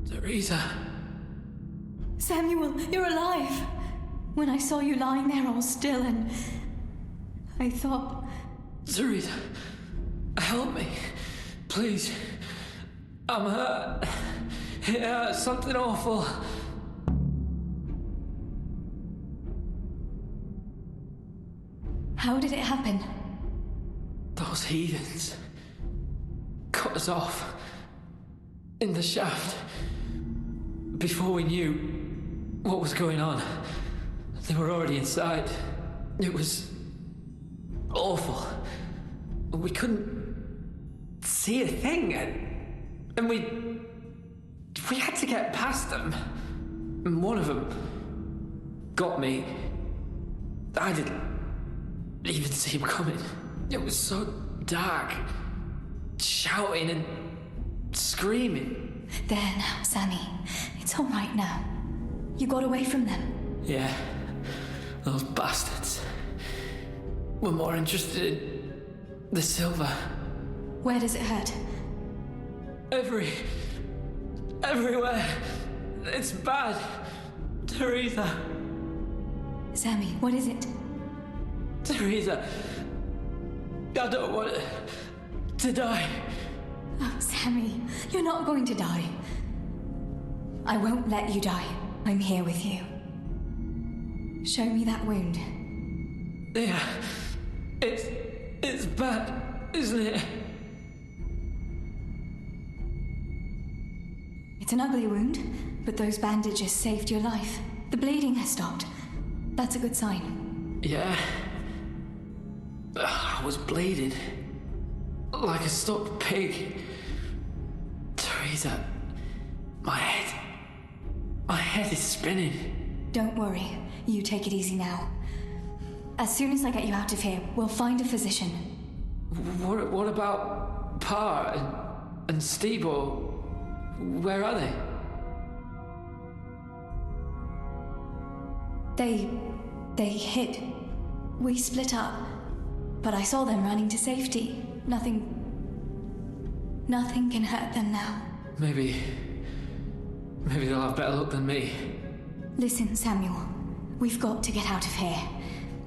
Theresa. Samuel, you're alive! When I saw you lying there all still and... I thought... Theresa, help me. Please. I'm hurt. It hurts. Something awful. How did it happen? Those heathens cut us off in the shaft. Before we knew what was going on, they were already inside. It was awful. We couldn't see a thing, and we had to get past them. And one of them got me. I didn't even see him coming. It was so dark, shouting and screaming. There now, Sammy. It's all right now. You got away from them. Yeah, those bastards were more interested in the silver. Where does it hurt? Everywhere. It's bad. Theresa. Sammy, what is it? Theresa, I don't want to die. Oh, Sammy, you're not going to die. I won't let you die. I'm here with you. Show me that wound. Yeah, it's bad, isn't it? It's an ugly wound, but those bandages saved your life. The bleeding has stopped. That's a good sign. Yeah. I was bleeding. Like a stuck pig. Theresa, my head is spinning. Don't worry. You take it easy now. As soon as I get you out of here, we'll find a physician. What about Pa and Steve-O? Where are they? They hid. We split up. But I saw them running to safety. Nothing can hurt them now. Maybe they'll have better luck than me. Listen, Samuel. We've got to get out of here.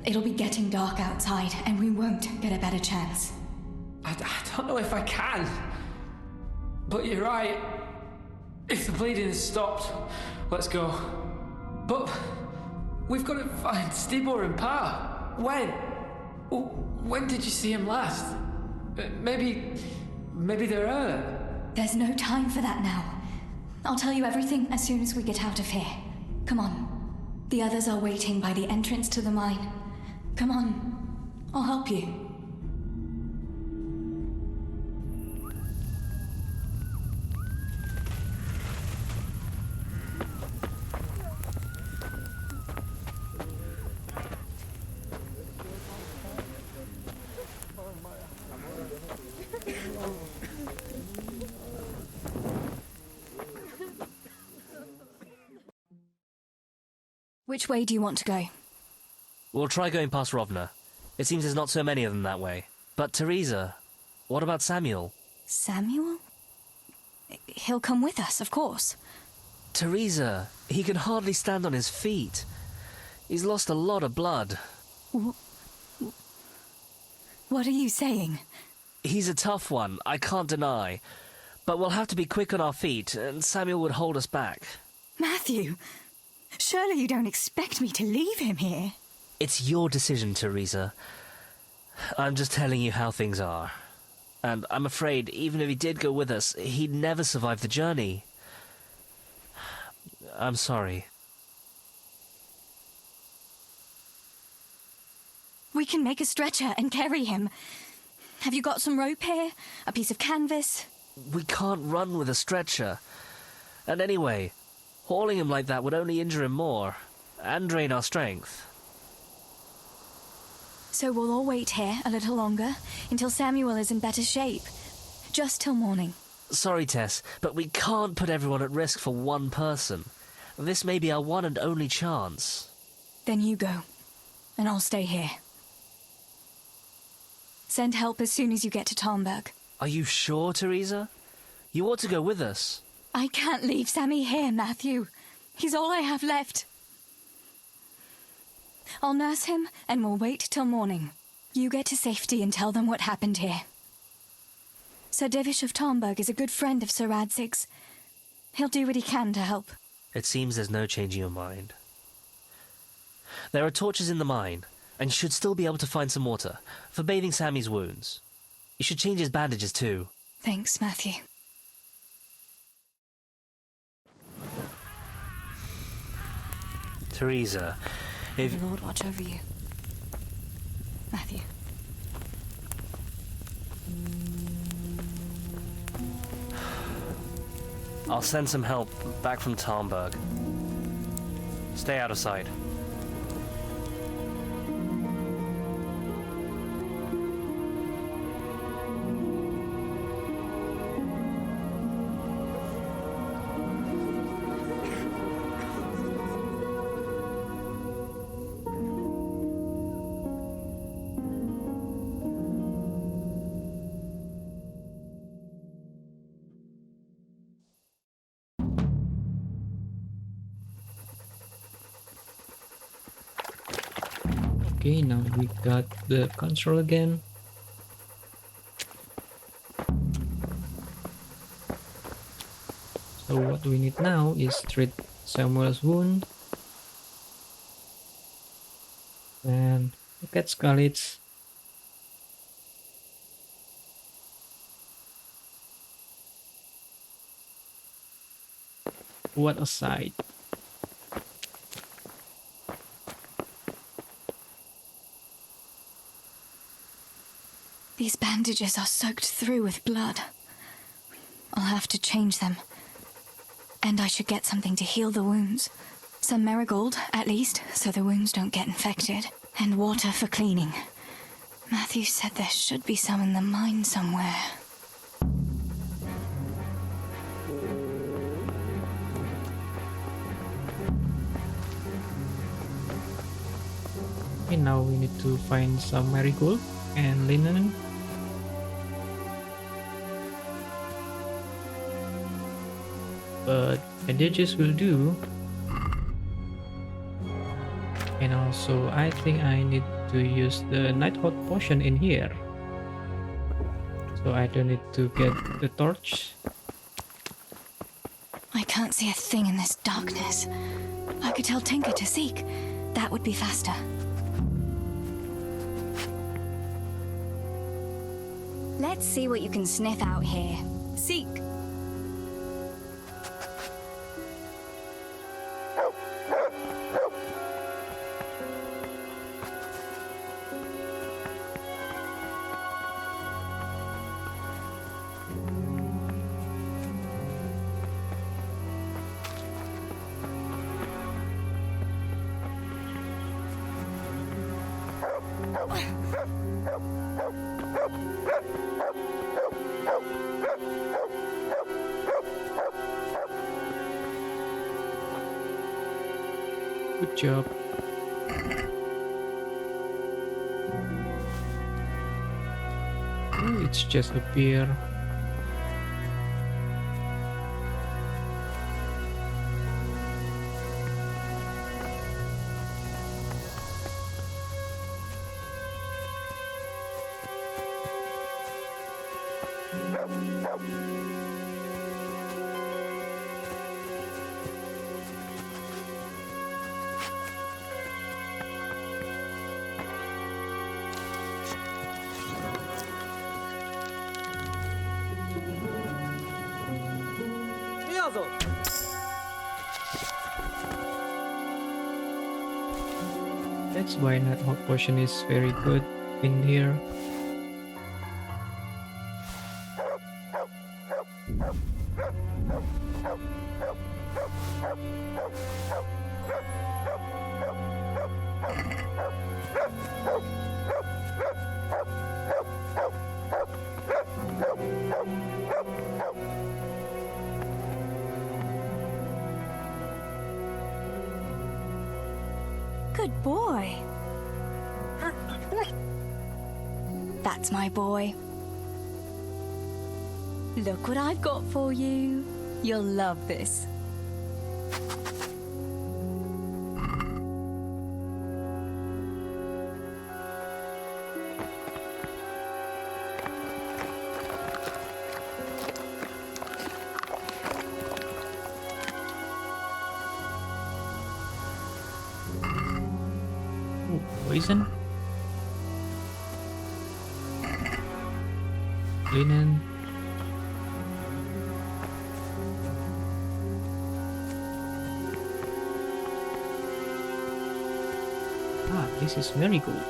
It'll be getting dark outside, and we won't get a better chance. I don't know if I can. But you're right. If the bleeding has stopped, let's go. But we've got to find Steve-O and Pa. When did you see him last? Maybe they're hurt. There's no time for that now. I'll tell you everything as soon as we get out of here. Come on. The others are waiting by the entrance to the mine. Come on. I'll help you. Which way do you want to go? We'll try going past Rovna. It seems there's not so many of them that way. But Theresa, what about Samuel? Samuel? He'll come with us, of course. Theresa, he can hardly stand on his feet. He's lost a lot of blood. What are you saying? He's a tough one, I can't deny. But we'll have to be quick on our feet, and Samuel would hold us back. Matthew, surely you don't expect me to leave him here? It's your decision, Theresa. I'm just telling you how things are. And I'm afraid, even if he did go with us, he'd never survive the journey. I'm sorry. We can make a stretcher and carry him. Have you got some rope here? A piece of canvas? We can't run with a stretcher. And anyway, hauling him like that would only injure him more, and drain our strength. So we'll all wait here a little longer, until Samuel is in better shape. Just till morning. Sorry, Tess, but we can't put everyone at risk for one person. This may be our one and only chance. Then you go, and I'll stay here. Send help as soon as you get to Tarnberg. Are you sure, Theresa? You ought to go with us. I can't leave Sammy here, Matthew. He's all I have left. I'll nurse him, and we'll wait till morning. You get to safety and tell them what happened here. Sir Divish of Tarnberg is a good friend of Sir Radzig's. He'll do what he can to help. It seems there's no changing your mind. There are torches in the mine, and you should still be able to find some water for bathing Sammy's wounds. You should change his bandages too. Thanks, Matthew. Theresa, if... May the Lord watch over you. Matthew. I'll send some help back from Tarnberg. Stay out of sight. Okay, now we got the console again. So what we need now is treat Samuel's wound and look at Scarlett's. What a sight. These bandages are soaked through with blood. I'll have to change them. And I should get something to heal the wounds. Some marigold, at least, so the wounds don't get infected. And water for cleaning. Matthew said there should be some in the mine somewhere. Okay, now we need to find some marigold and linen. But bandages will do. And also, I think I need to use the night hot potion in here. So I don't need to get the torch. I can't see a thing in this darkness. I could tell Tinker to seek. That would be faster. Let's see what you can sniff out here. Seek. Good job. Oh, it's just a beer. That's why night hot potion is very good in here. Good boy. That's my boy. Look what I've got for you. You'll love this. Ooh, poison. Linen. Ah, this is very good.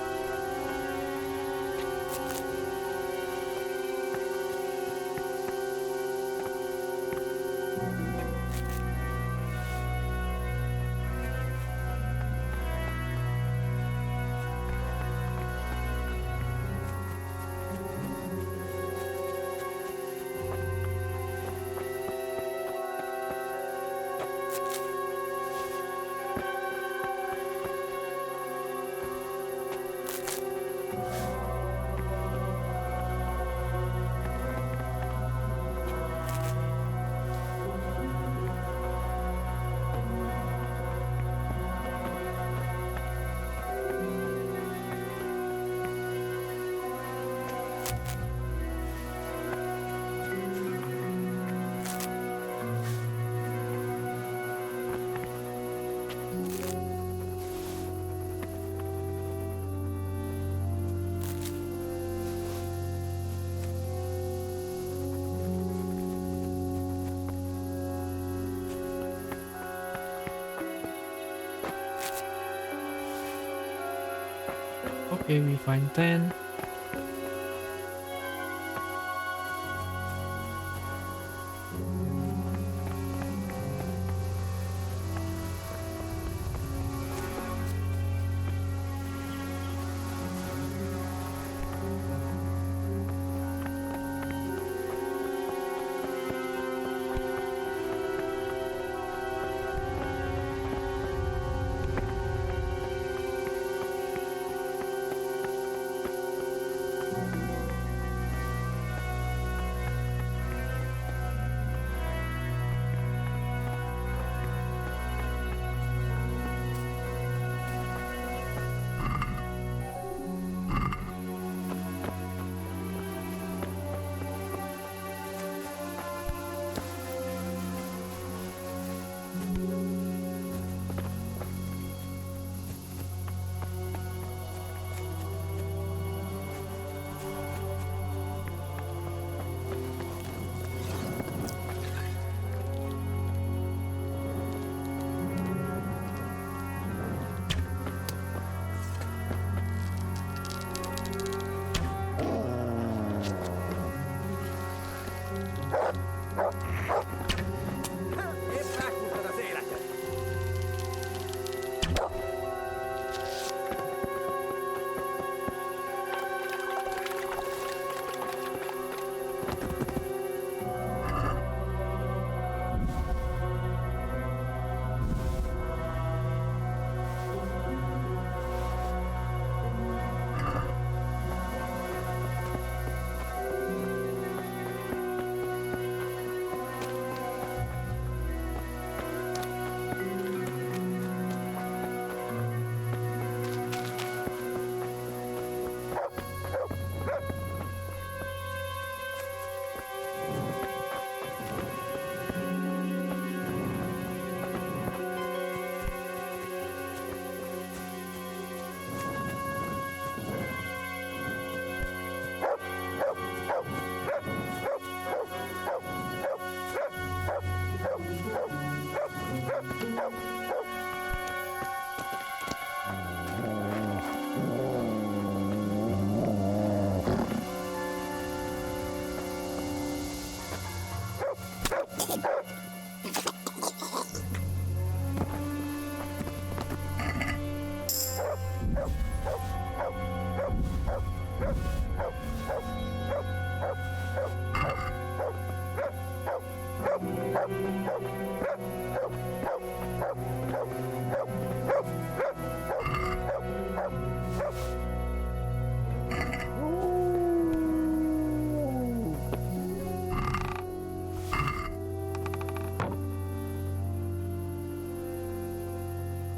Okay, we find 10.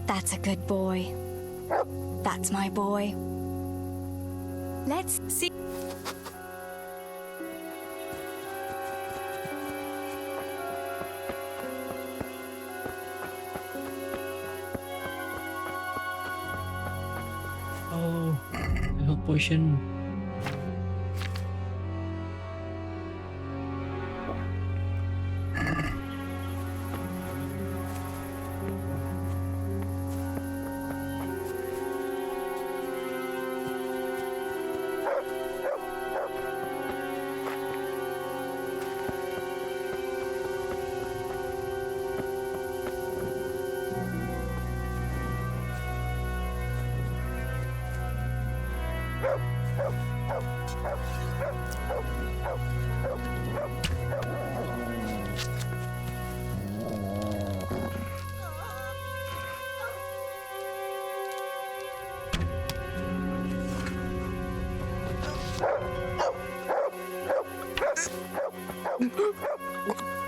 That's a good boy. That's my boy. Let's see. Oh, health potion.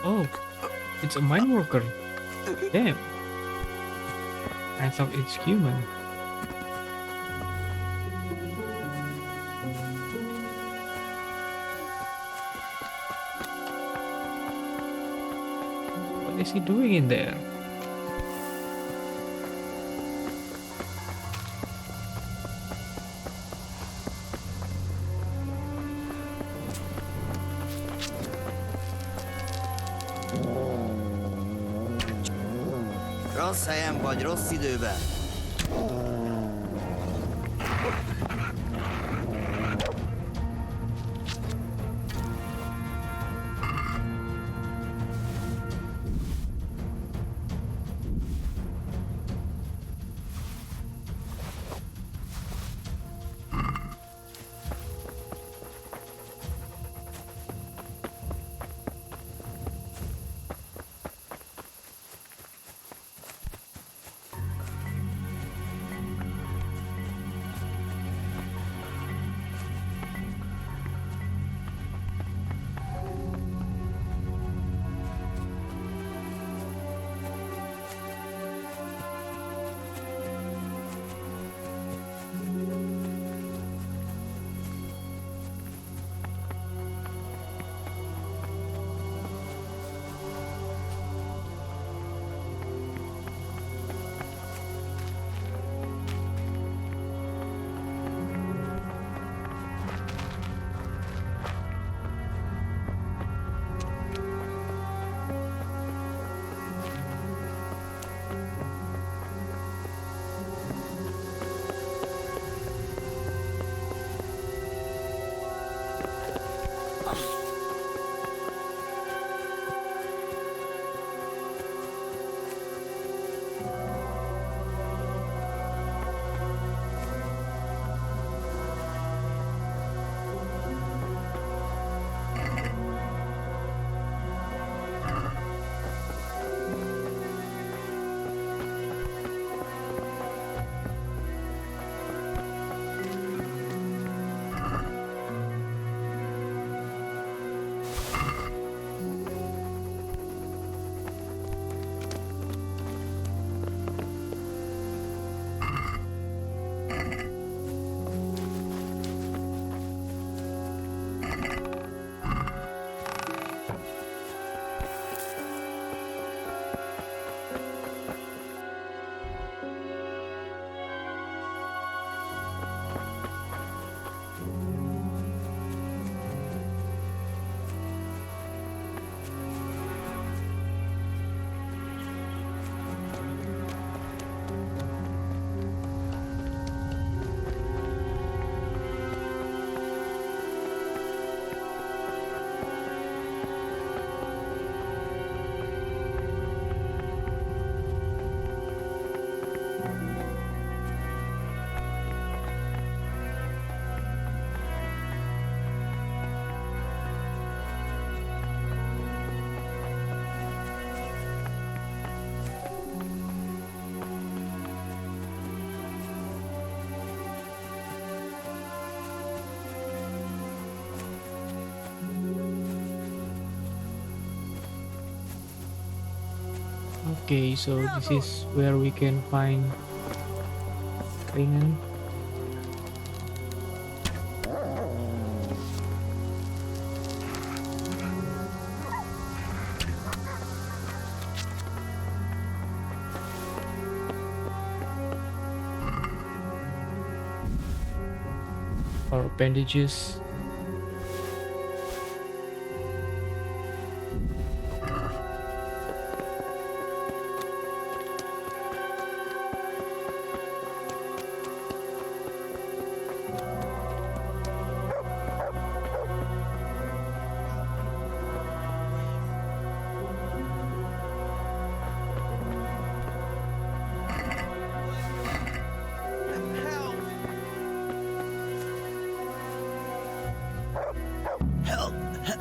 Oh, it's a mine worker. Damn. I thought it's human. What is he doing in there? Rossz helyen vagy, rossz időben. Okay, so this is where we can find Ringen. Or bandages.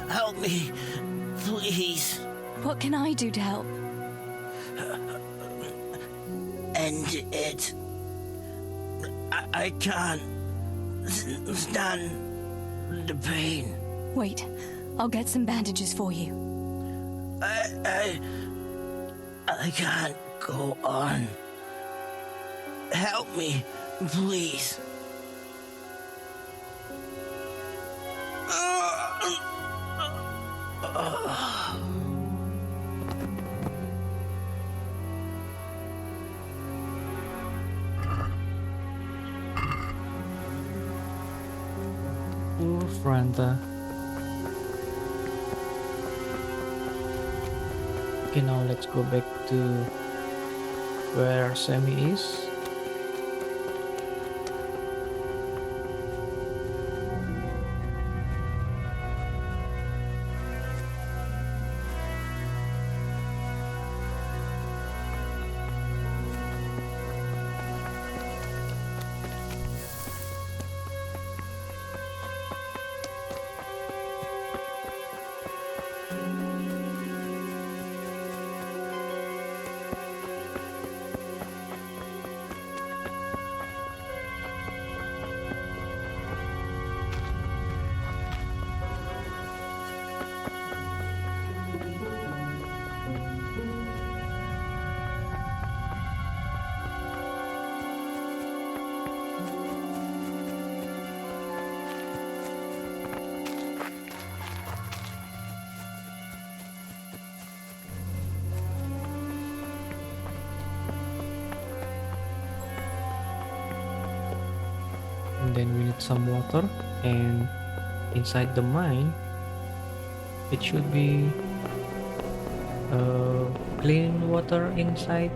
Help me, please. What can I do to help? End it. I can't stand the pain. Wait, I'll get some bandages for you. I can't go on. Help me, please. Poor Franta. Okay, now let's go back to where Sammy is. And then we need some water, and inside the mine it should be clean water inside.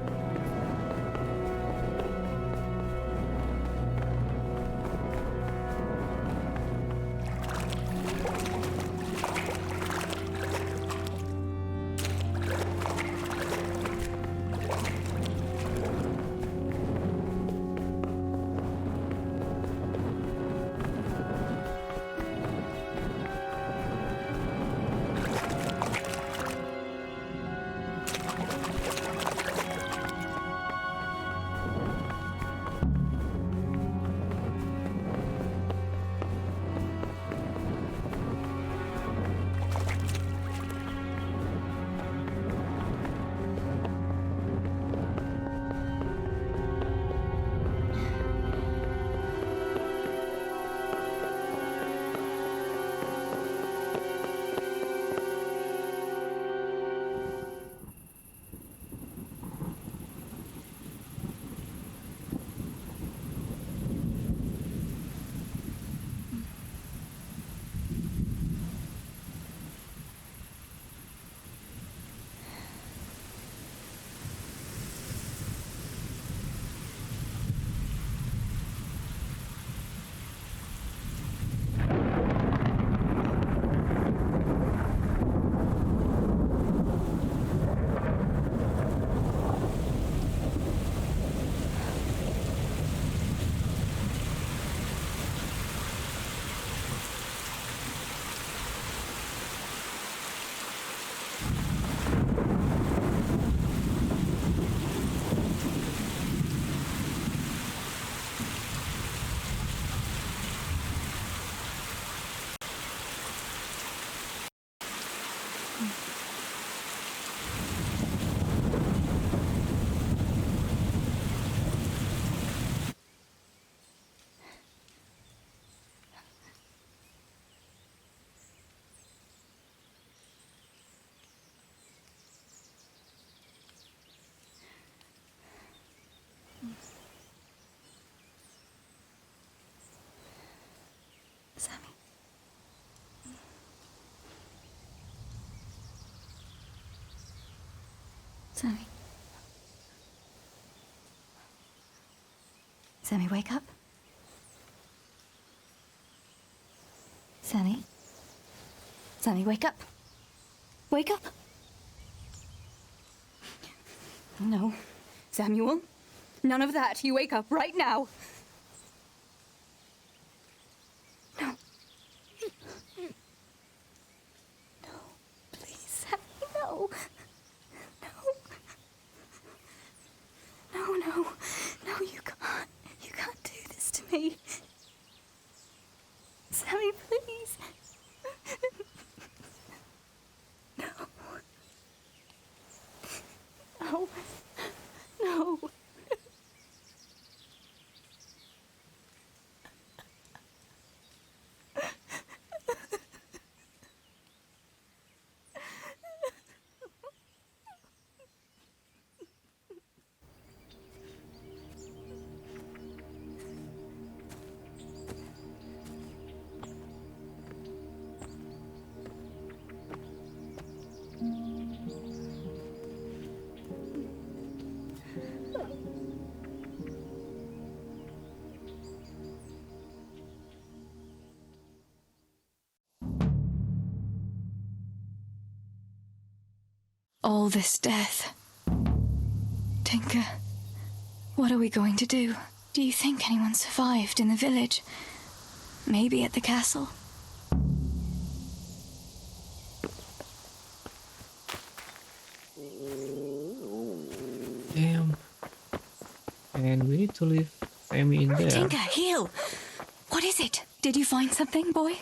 Sammy. Sammy. Sammy, wake up. Sammy. Sammy, wake up. Wake up. No. Samuel. None of that. You wake up right now. No. No. Please, Sammy, no. No, you can't. You can't do this to me. Sammy, please. No. No. No. All this death. Tinker, what are we going to do? Do you think anyone survived in the village? Maybe at the castle? Damn. And we need to leave Amy in there. Tinker, heal! What is it? Did you find something, boy?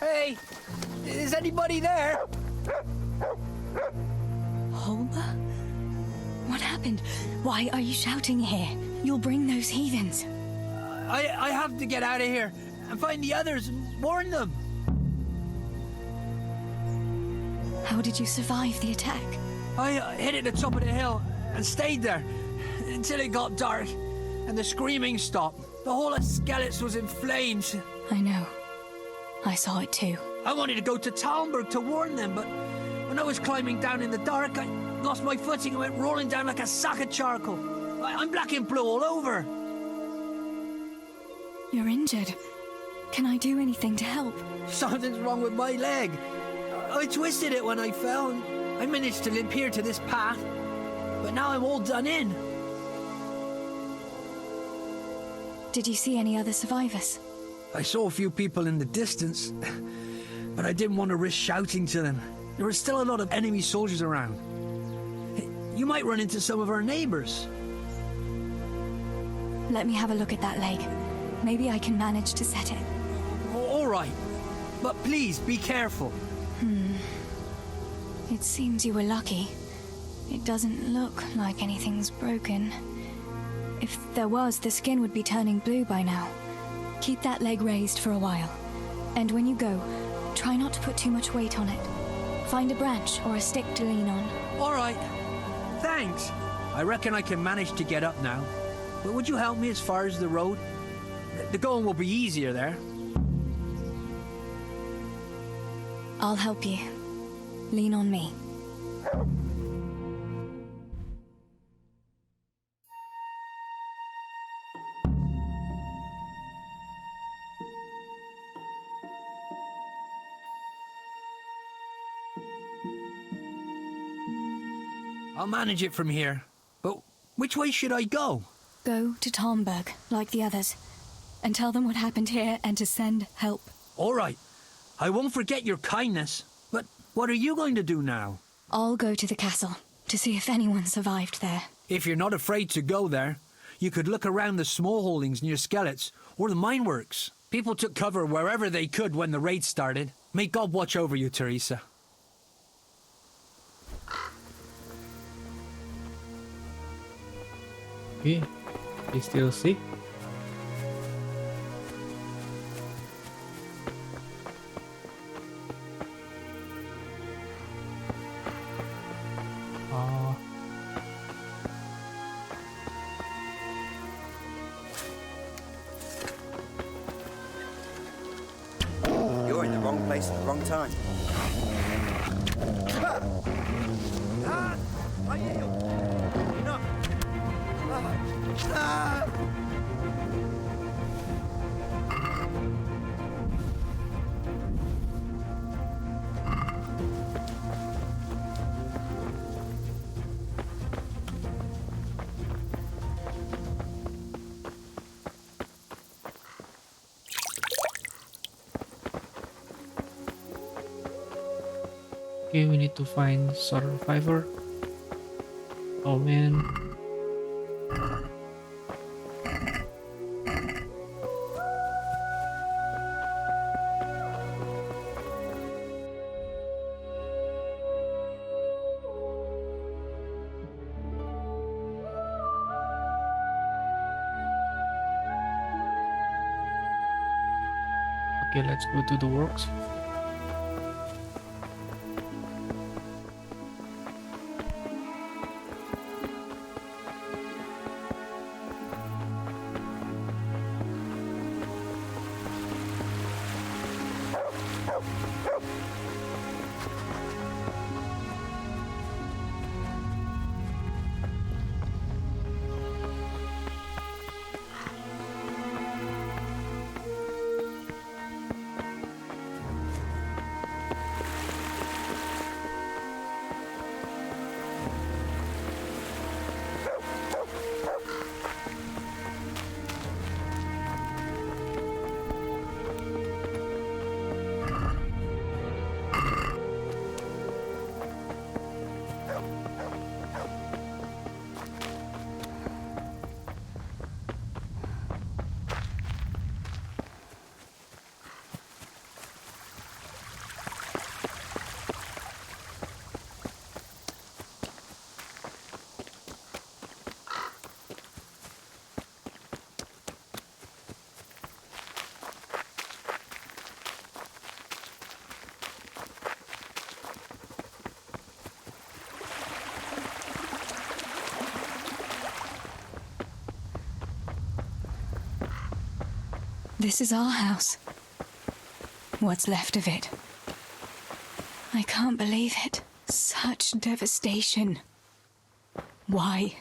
Hey! Is anybody there? Holma? What happened? Why are you shouting here? You'll bring those heathens. I have to get out of here and find the others and warn them. How did you survive the attack? I hid at the top of the hill and stayed there until it got dark and the screaming stopped. The whole of Skeleton was in flames. I know. I saw it too. I wanted to go to Talmberg to warn them, but when I was climbing down in the dark, I lost my footing and went rolling down like a sack of charcoal. I'm black and blue all over. You're injured. Can I do anything to help? Something's wrong with my leg. I twisted it when I fell, and I managed to limp here to this path. But now I'm all done in. Did you see any other survivors? I saw a few people in the distance, but I didn't want to risk shouting to them. There were still a lot of enemy soldiers around. You might run into some of our neighbors. Let me have a look at that leg. Maybe I can manage to set it. All right, but please be careful. It seems you were lucky. It doesn't look like anything's broken. If there was, the skin would be turning blue by now. Keep that leg raised for a while. And when you go, try not to put too much weight on it. Find a branch or a stick to lean on. All right. Thanks. I reckon I can manage to get up now. But would you help me as far as the road? The going will be easier there. I'll help you. Lean on me. I'll manage it from here. But which way should I go? Go to Talmberg, like the others, and tell them what happened here and to send help. All right. I won't forget your kindness. But what are you going to do now? I'll go to the castle to see if anyone survived there. If you're not afraid to go there, you could look around the small holdings near Skelets or the mine works. People took cover wherever they could when the raid started. May God watch over you, Theresa. Okay, he's still sick. Oh, You're in the wrong place at the wrong time. I yield. Enough. okay, we need to find survivor. Oh man. Okay, let's go to the works. This is our house. What's left of it. I can't believe it. Such devastation. Why?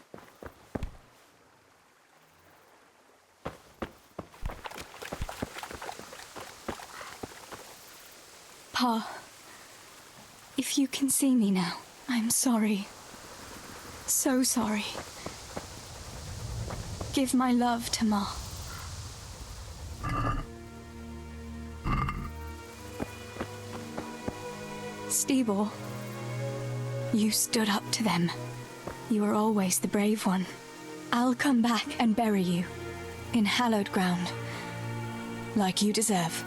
Pa, if you can see me now, I'm sorry. So sorry. Give my love to Ma. Stibor, you stood up to them. You were always the brave one. I'll come back and bury you in hallowed ground, like you deserve.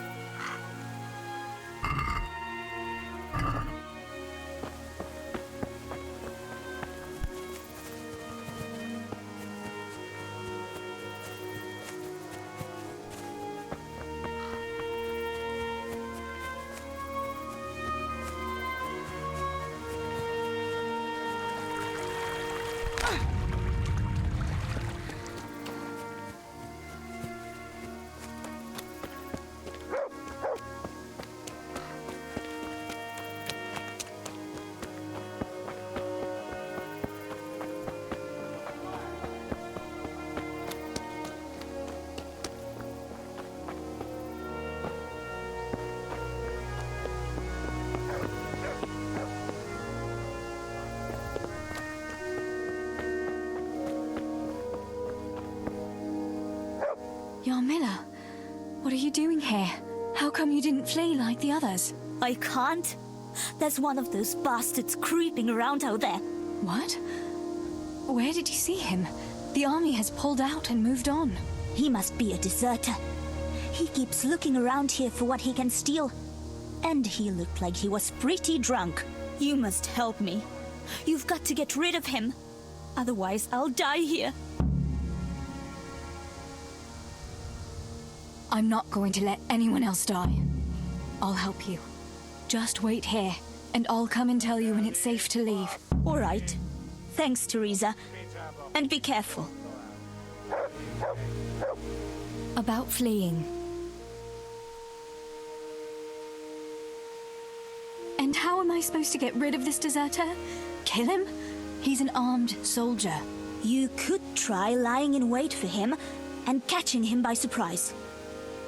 Yarmila, what are you doing here? How come you didn't flee like the others? I can't. There's one of those bastards creeping around out there. What? Where did you see him? The army has pulled out and moved on. He must be a deserter. He keeps looking around here for what he can steal. And he looked like he was pretty drunk. You must help me. You've got to get rid of him. Otherwise, I'll die here. I'm not going to let anyone else die. I'll help you. Just wait here, and I'll come and tell you when it's safe to leave. All right. Thanks, Theresa. And be careful. About fleeing. And how am I supposed to get rid of this deserter? Kill him? He's an armed soldier. You could try lying in wait for him and catching him by surprise.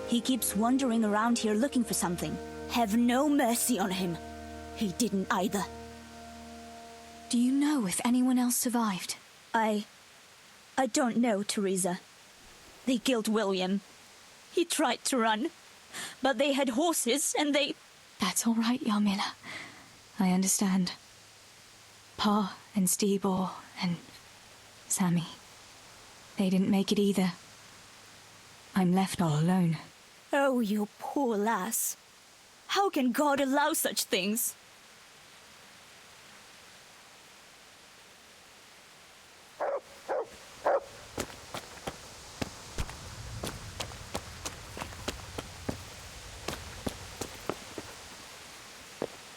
He keeps wandering around here looking for something. Have no mercy on him. He didn't either. Do you know if anyone else survived? I don't know, Theresa. They killed William. He tried to run, but they had horses and they... That's all right, Yarmila. I understand. Pa and Stibor and Sammy. They didn't make it either. I'm left all alone. Oh, you poor lass. How can God allow such things?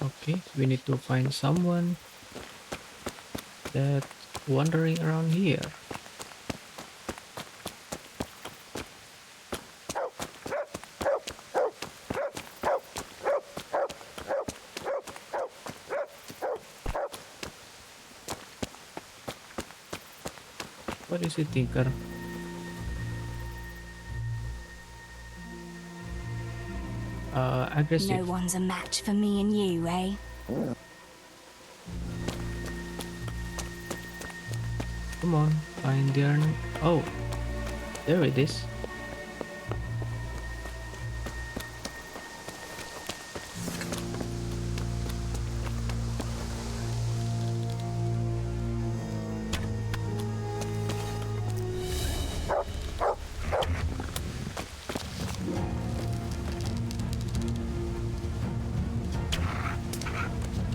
Okay, we need to find someone that's wandering around here. What is it, Tinker? Aggressive. No one's a match for me and you, eh? Come on, find the urn. Oh, there it is.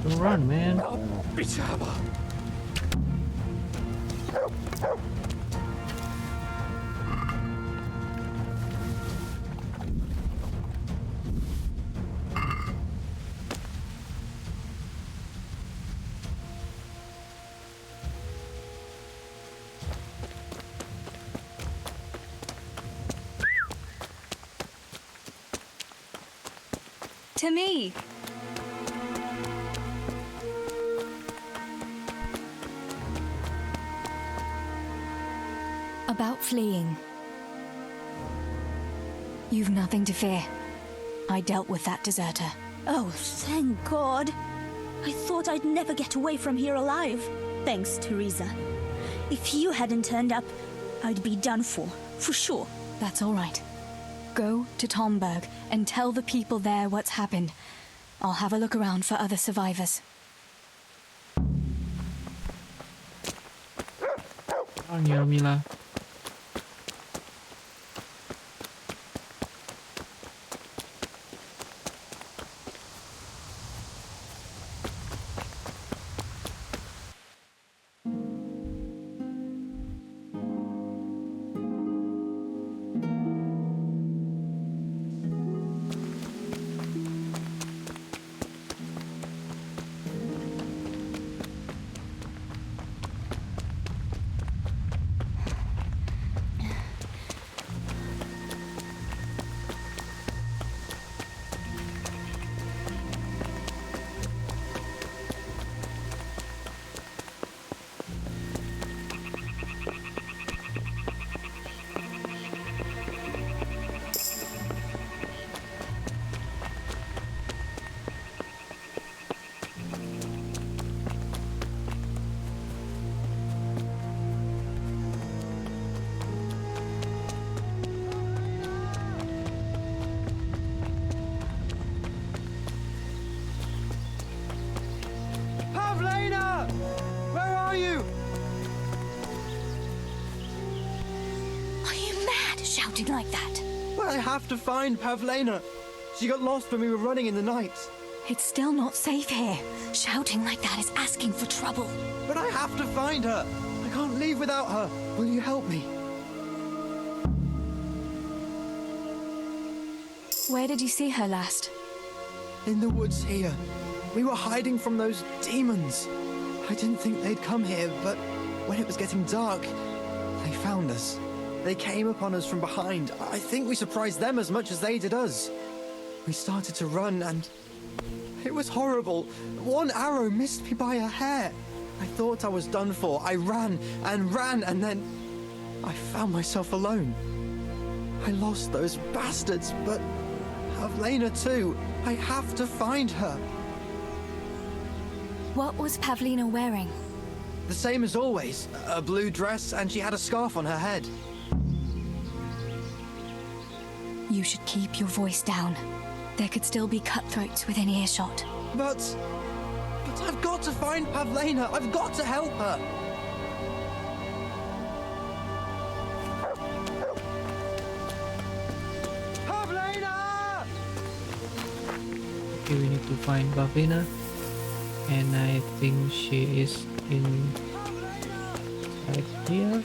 Don't run, man. To me. About fleeing. You've nothing to fear. I dealt with that deserter. Oh, thank God. I thought I'd never get away from here alive. Thanks, Theresa. If you hadn't turned up, I'd be done for sure. That's all right. Go to Tomberg and tell the people there what's happened. I'll have a look around for other survivors. Come on, Yarmila. shouting like that? But I have to find Pavlena. She got lost when we were running in the night. It's still not safe here. Shouting like that is asking for trouble. But I have to find her. I can't leave without her. Will you help me? Where did you see her last? In the woods here. We were hiding from those demons. I didn't think they'd come here, but when it was getting dark, they found us. They came upon us from behind. I think we surprised them as much as they did us. We started to run and it was horrible. One arrow missed me by a hair. I thought I was done for. I ran and then I found myself alone. I lost those bastards, but Pavlena too. I have to find her. What was Pavlena wearing? The same as always. A blue dress, and she had a scarf on her head. You should keep your voice down. There could still be cutthroats within earshot. But I've got to find Pavlena. I've got to help her. Pavlena! Okay, we need to find Pavlena. And I think she is in right here.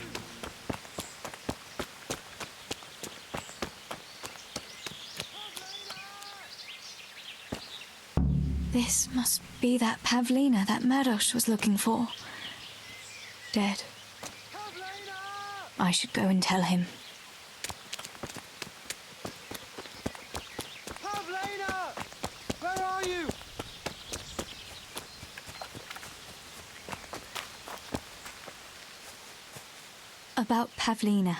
This must be that Pavlena that Marosh was looking for. Dead. I should go and tell him. Pavlena! Where are you? About Pavlena.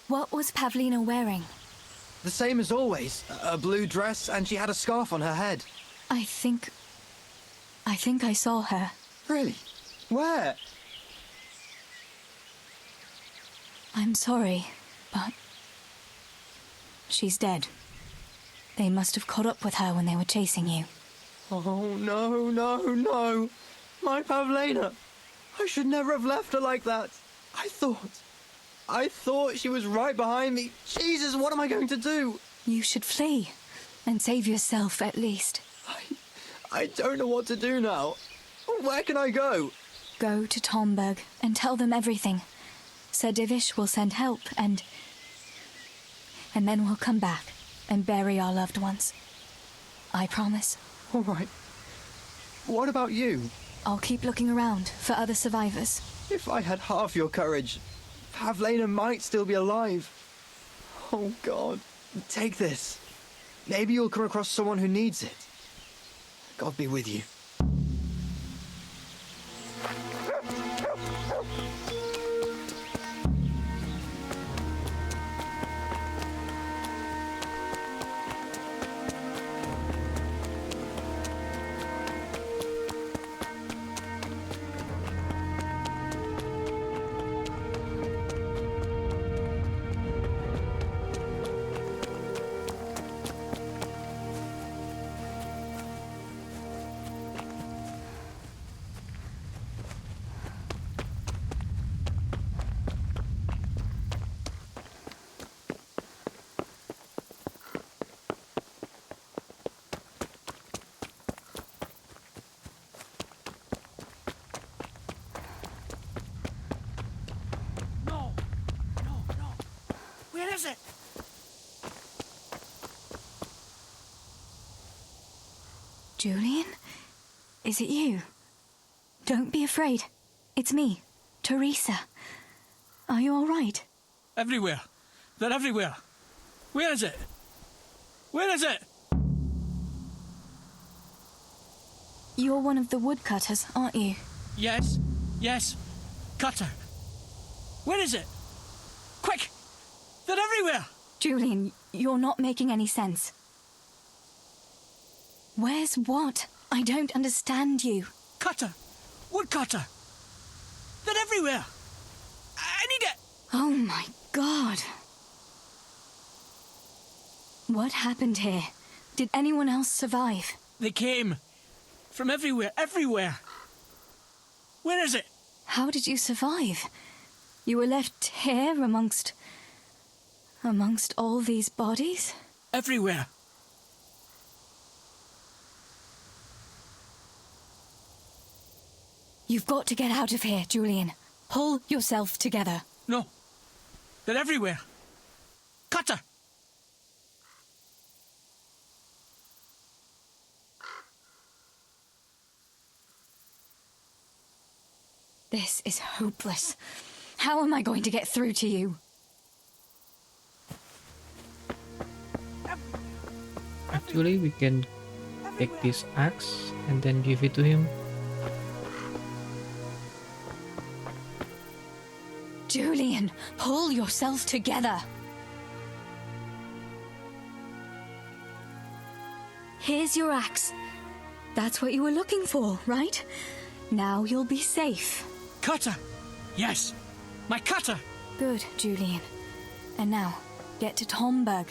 What was Pavlena wearing? The same as always. A blue dress, and she had a scarf on her head. I think I saw her. Really? Where? I'm sorry, but she's dead. They must have caught up with her when they were chasing you. Oh, no, no, no. My Pavlena. I should never have left her like that. I thought she was right behind me. Jesus, what am I going to do? You should flee and save yourself at least. I don't know what to do now. Where can I go? Go to Tomberg and tell them everything. Sir Divish will send help and then we'll come back and bury our loved ones. I promise. All right. What about you? I'll keep looking around for other survivors. If I had half your courage, Pavlena might still be alive. Oh, God. Take this. Maybe you'll come across someone who needs it. God be with you. Where is it? Julian? Is it you? Don't be afraid. It's me, Theresa. Are you all right? Everywhere. They're everywhere. Where is it? Where is it? You're one of the woodcutters, aren't you? Yes. Yes. Cutter. Where is it? Quick! They're everywhere! Julian, you're not making any sense. Where's what? I don't understand you. Cutter! Woodcutter! They're everywhere! I need it! Oh my God. What happened here? Did anyone else survive? They came. From everywhere, everywhere. Where is it? How did you survive? You were left here amongst all these bodies? Everywhere. You've got to get out of here, Julian. Pull yourself together. No. They're everywhere. Cutter! This is hopeless. How am I going to get through to you? Actually, we can take this axe and then give it to him. Julian, pull yourself together. Here's your axe. That's what you were looking for, right? Now you'll be safe. Cutter! Yes, my cutter! Good, Julian. And now, get to Tomberg.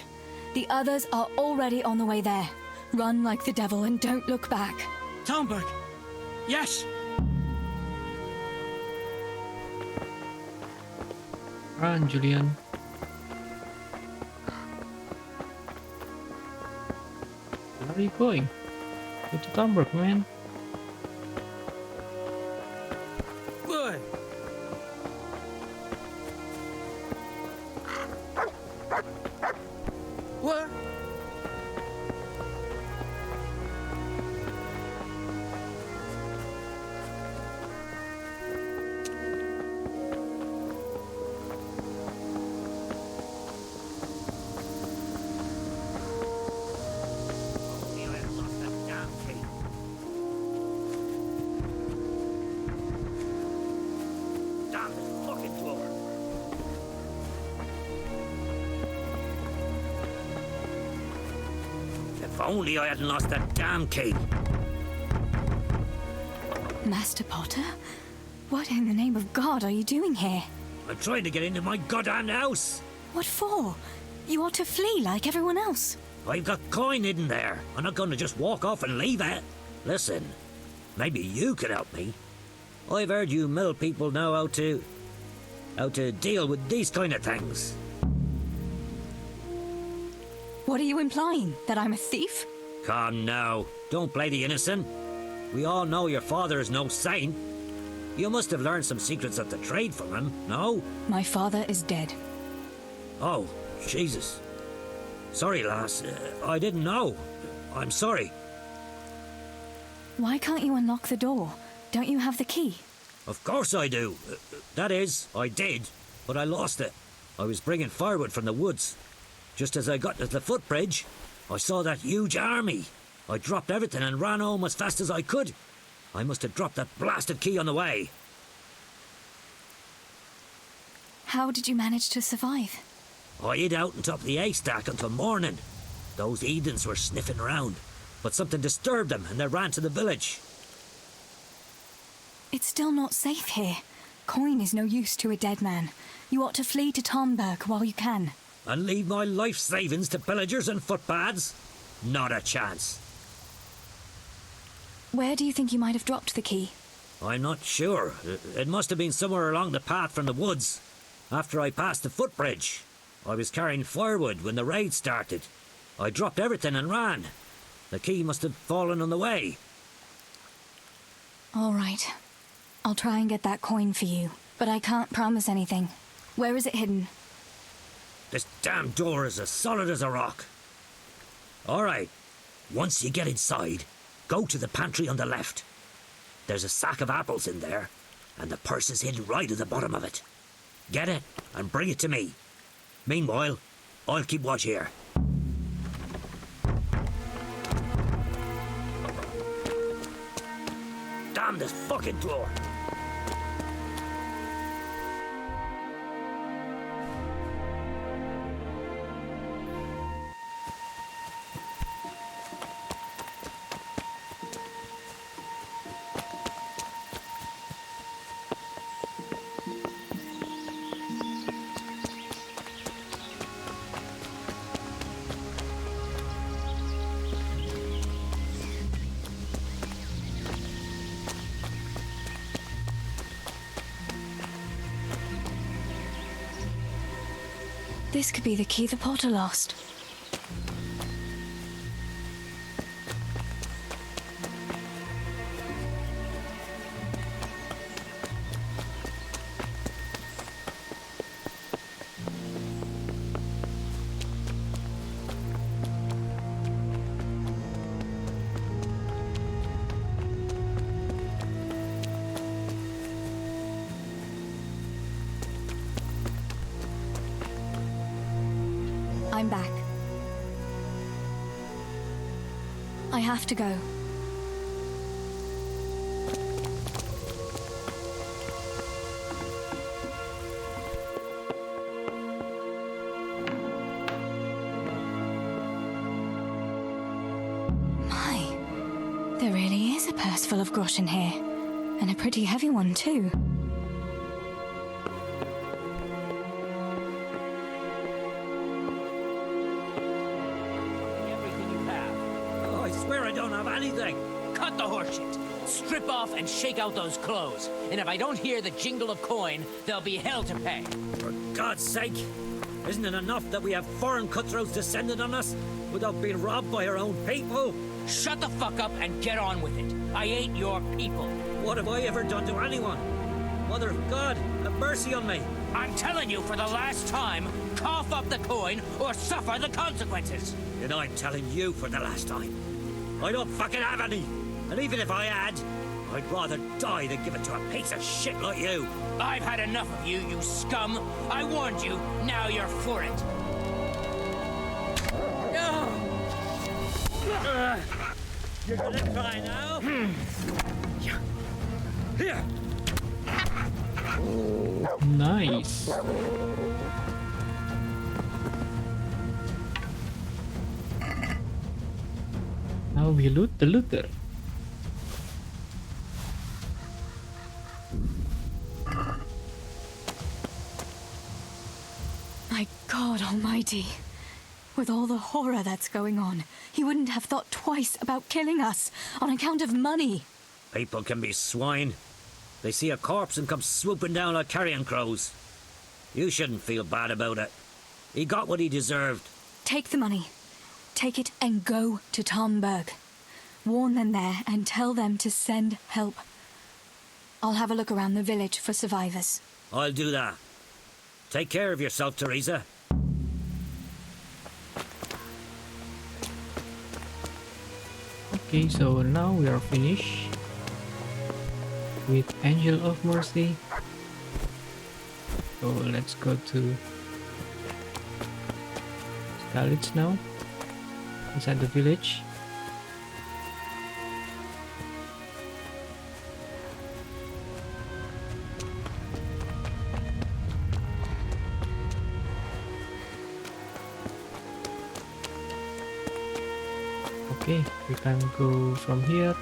The others are already on the way there. Run like the devil and don't look back. Tomberg! Yes! Run, Julian. Where are you going? Go to Tomberg, man. Boy! What? If only I hadn't lost that damn key. Master Potter? What in the name of God are you doing here? I'm trying to get into my goddamn house. What for? You ought to flee like everyone else. I've got coin hidden there. I'm not going to just walk off and leave it. Listen, maybe you could help me. I've heard you mill people know how to deal with these kind of things. What are you implying? That I'm a thief? Come now, don't play the innocent. We all know your father is no saint. You must have learned some secrets of the trade from him, no? My father is dead. Oh, Jesus. Sorry, lass. I didn't know. I'm sorry. Why can't you unlock the door? Don't you have the key? Of course I do. That is, I did, but I lost it. I was bringing firewood from the woods. Just as I got to the footbridge, I saw that huge army. I dropped everything and ran home as fast as I could. I must have dropped that blasted key on the way. How did you manage to survive? I hid out on top of the haystack until morning. Those heathens were sniffing around, but something disturbed them and they ran to the village. It's still not safe here. Coin is no use to a dead man. You ought to flee to Tomberg while you can. And leave my life savings to pillagers and footpads? Not a chance. Where do you think you might have dropped the key? I'm not sure. It must have been somewhere along the path from the woods. After I passed the footbridge, I was carrying firewood when the raid started. I dropped everything and ran. The key must have fallen on the way. All right. I'll try and get that coin for you, but I can't promise anything. Where is it hidden? This damn door is as solid as a rock. All right. Once you get inside, go to the pantry on the left. There's a sack of apples in there, and the purse is hidden right at the bottom of it. Get it and bring it to me. Meanwhile, I'll keep watch here. Damn this fucking door! This could be the key the Potter lost. I'm back. I have to go. My, there really is a purse full of groschen here. And a pretty heavy one, too. Oh, I swear I don't have anything. Cut the horseshit. Strip off and shake out those clothes. And if I don't hear the jingle of coin, there'll be hell to pay. For God's sake, isn't it enough that we have foreign cutthroats descended on us without being robbed by our own people? Shut the fuck up and get on with it. I ain't your people. What have I ever done to anyone? Mother of God, have mercy on me. I'm telling you for the last time, cough up the coin or suffer the consequences. And I'm telling you for the last time, I don't fucking have any. And even if I had, I'd rather die than give it to a piece of shit like you. I've had enough of you, you scum. I warned you, now you're for it. You're gonna try now? Here. Nice. Now we loot the looter. My God Almighty. With all the horror that's going on, he wouldn't have thought twice about killing us on account of money. People can be swine. They see a corpse and come swooping down like carrion crows. You shouldn't feel bad about it. He got what he deserved. Take the money. Take it and go to Tomberg. Warn them there and tell them to send help. I'll have a look around the village for survivors. I'll do that. Take care of yourself, Theresa. Okay, so now we are finished with Angel of Mercy. So let's go to Skalitz now, inside the village. Okay, we can go from here.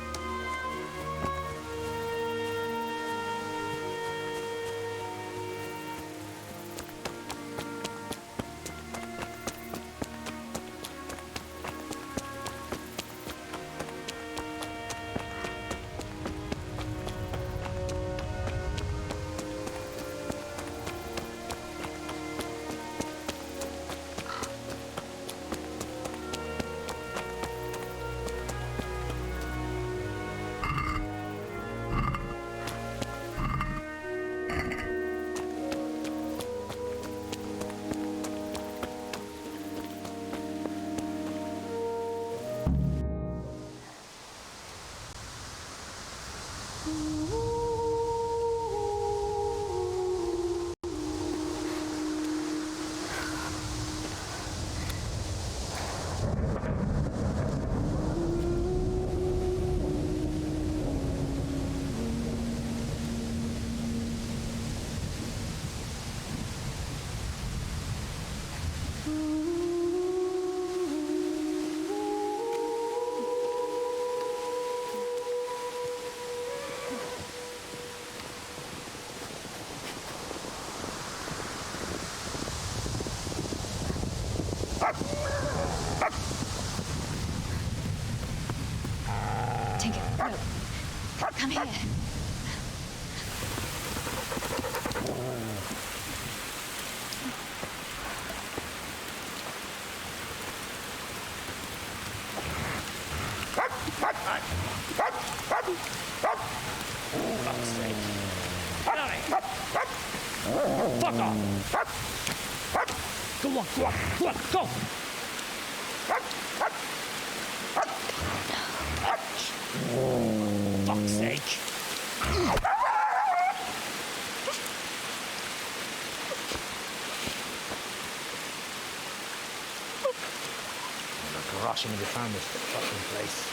Tinker, no. Come here. Fuck's sake. Get out of here. Fuck off. Go on, go on, go on, go. Fuck's sake. Gosh, I never found this fucking place.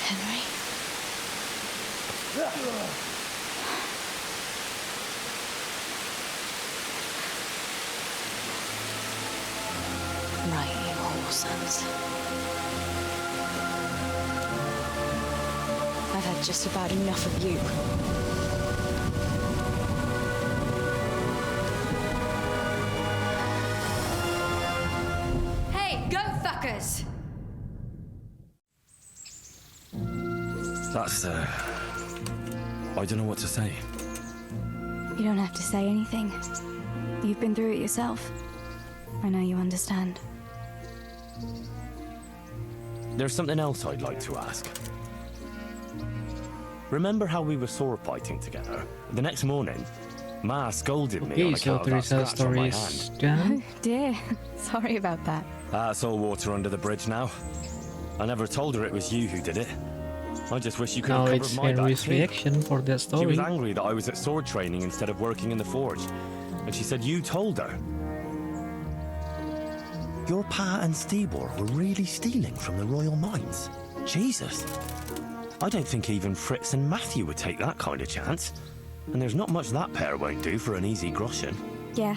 Henry? Right, you whoresons. I've had just about enough of you. Hey, go fuckers! That's, I don't know what to say. You don't have to say anything. You've been through it yourself. I know you understand. There's something else I'd like to ask. Remember how we were sword fighting together? The next morning, Ma scolded me on Okay, so account of that Theresa's scratch on my story is hand. done. Oh dear. Sorry about that. That's all water under the bridge now. I never told her it was you who did it. I just wish you could Now have it's covered my back Henry's too. reaction for that She story. was angry that I was at sword training instead of working in the forge. And she said you told her. Your pa and Stebor were really stealing from the royal mines. Jesus. I don't think even Fritz and Matthew would take that kind of chance. And there's not much that pair won't do for an easy groschen. Yeah.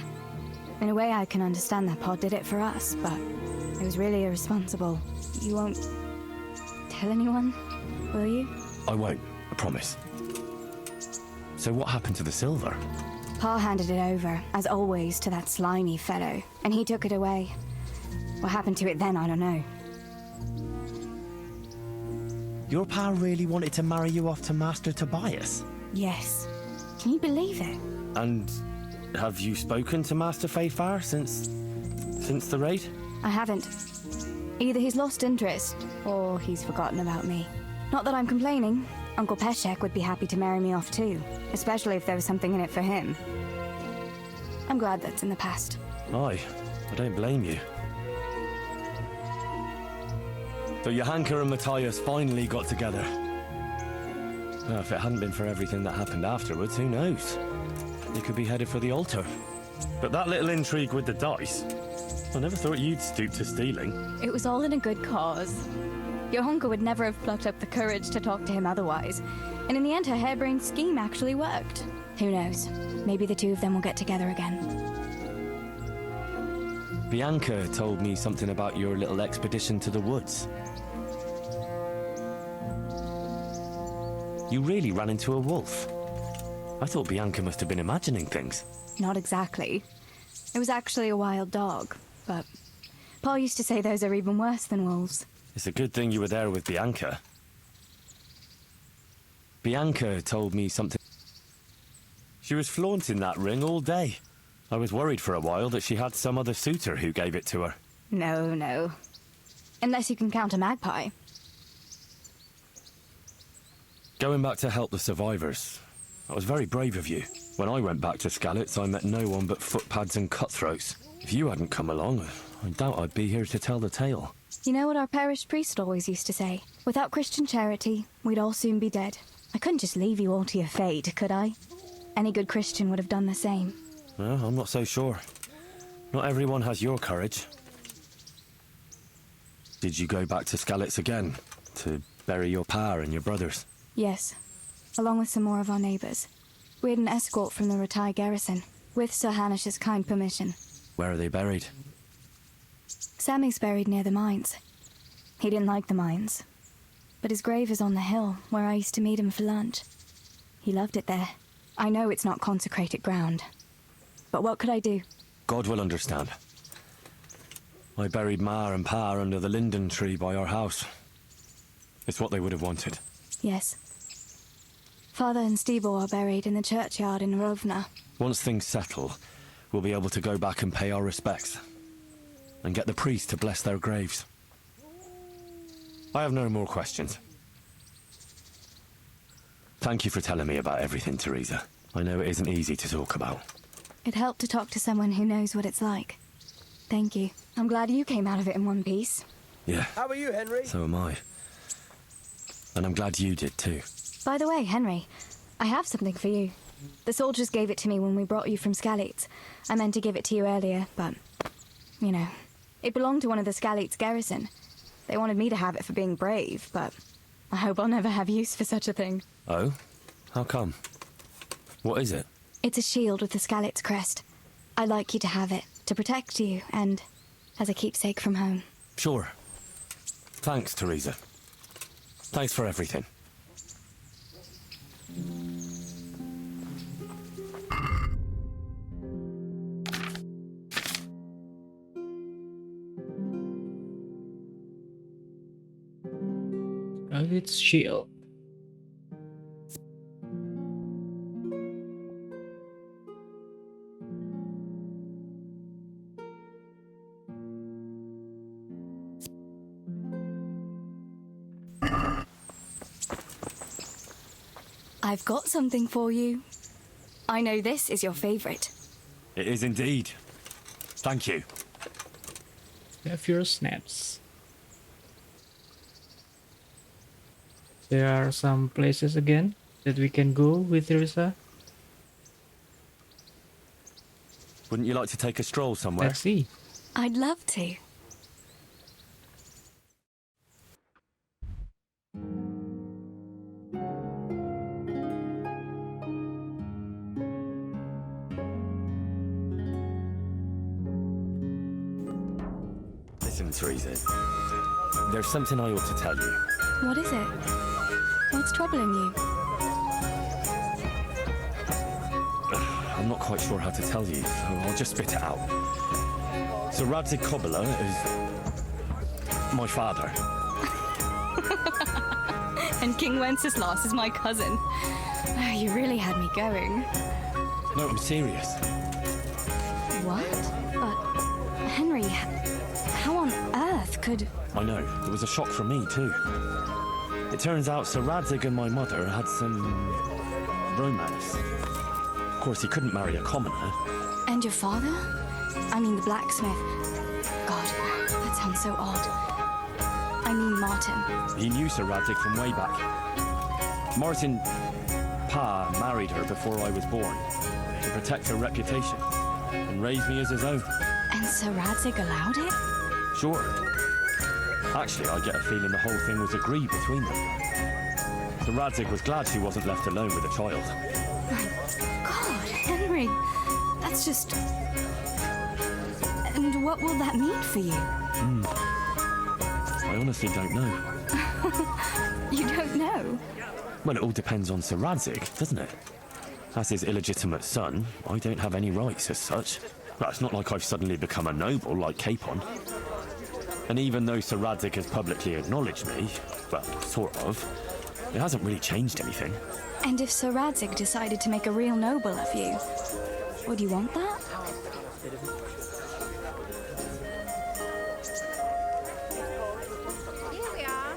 In a way, I can understand that Pa did it for us, but it was really irresponsible. You won't tell anyone, will you? I won't, I promise. So what happened to the silver? Pa handed it over, as always, to that slimy fellow, and he took it away. What happened to it then, I don't know. Your pa really wanted to marry you off to Master Tobias? Yes. Can you believe it? And have you spoken to Master Fayfar since the raid? I haven't. Either he's lost interest, or he's forgotten about me. Not that I'm complaining. Uncle Peshek would be happy to marry me off too, especially if there was something in it for him. I'm glad that's in the past. Aye, I don't blame you. So Johanka and Matthias finally got together. Well, if it hadn't been for everything that happened afterwards, who knows? They could be headed for the altar. But that little intrigue with the dice, I never thought you'd stoop to stealing. It was all in a good cause. Johanka would never have plucked up the courage to talk to him otherwise. And in the end, her harebrained scheme actually worked. Who knows? Maybe the two of them will get together again. Bianca told me something about your little expedition to the woods. You really ran into a wolf. I thought Bianca must have been imagining things. Not exactly. It was actually a wild dog, but Pa used to say those are even worse than wolves. It's a good thing you were there with Bianca. Bianca told me something. She was flaunting that ring all day. I was worried for a while that she had some other suitor who gave it to her. No, no. Unless you can count a magpie. Going back to help the survivors. That was very brave of you. When I went back to Skalitz, I met no one but footpads and cutthroats. If you hadn't come along, I doubt I'd be here to tell the tale. You know what our parish priest always used to say? Without Christian charity, we'd all soon be dead. I couldn't just leave you all to your fate, could I? Any good Christian would have done the same. No, I'm not so sure. Not everyone has your courage. Did you go back to Skalitz again? To bury your pa and your brothers? Yes, along with some more of our neighbours. We had an escort from the retired garrison, with Sir Hanish's kind permission. Where are they buried? Sammy's buried near the mines. He didn't like the mines, but his grave is on the hill where I used to meet him for lunch. He loved it there. I know it's not consecrated ground, but what could I do? God will understand. I buried Ma and Pa under the linden tree by our house. It's what they would have wanted. Yes. Father and Stebo are buried in the churchyard in Rovna. Once things settle, we'll be able to go back and pay our respects. And get the priest to bless their graves. I have no more questions. Thank you for telling me about everything, Theresa. I know it isn't easy to talk about. It helped to talk to someone who knows what it's like. Thank you. I'm glad you came out of it in one piece. Yeah. How are you, Henry? So am I. And I'm glad you did too. By the way, Henry, I have something for you. The soldiers gave it to me when we brought you from Skalitz. I meant to give it to you earlier, but, you know, it belonged to one of the Skalitz garrison. They wanted me to have it for being brave, but I hope I'll never have use for such a thing. Oh? How come? What is it? It's a shield with the Skalitz crest. I'd like you to have it, to protect you, and as a keepsake from home. Sure. Thanks, Theresa. Thanks for everything. Its shield. I've got something for you. I know this is your favorite. It is indeed. Thank you. Have your snaps. There are some places again that we can go with Theresa. Wouldn't you like to take a stroll somewhere? Let's see. I'd love to. Listen, Theresa. There's something I ought to tell you. What is it? What's troubling you? I'm not quite sure how to tell you, so I'll just spit it out. So Radzig Kobyla is my father. And King Wenceslas is my cousin. Oh, you really had me going. No, I'm serious. What? But, Henry, how on earth could... I know, it was a shock for me too. It turns out Sir Radzig and my mother had some romance. Of course, he couldn't marry a commoner. And your father? I mean the blacksmith. God, that sounds so odd. I mean Martin. He knew Sir Radzig from way back. Martin, Pa, married her before I was born to protect her reputation and raise me as his own. And Sir Radzig allowed it? Sure. Actually, I get a feeling the whole thing was agreed between them. Sir Radzig was glad she wasn't left alone with a child. My God, Henry, that's just... And what will that mean for you? I honestly don't know. You don't know? Well, it all depends on Sir Radzig, doesn't it? As his illegitimate son, I don't have any rights as such. Well, it's not like I've suddenly become a noble like Capon. And even though Sir Radzig has publicly acknowledged me, well, sort of, it hasn't really changed anything. And if Sir Radzig decided to make a real noble of you? Would you want that? Here we are.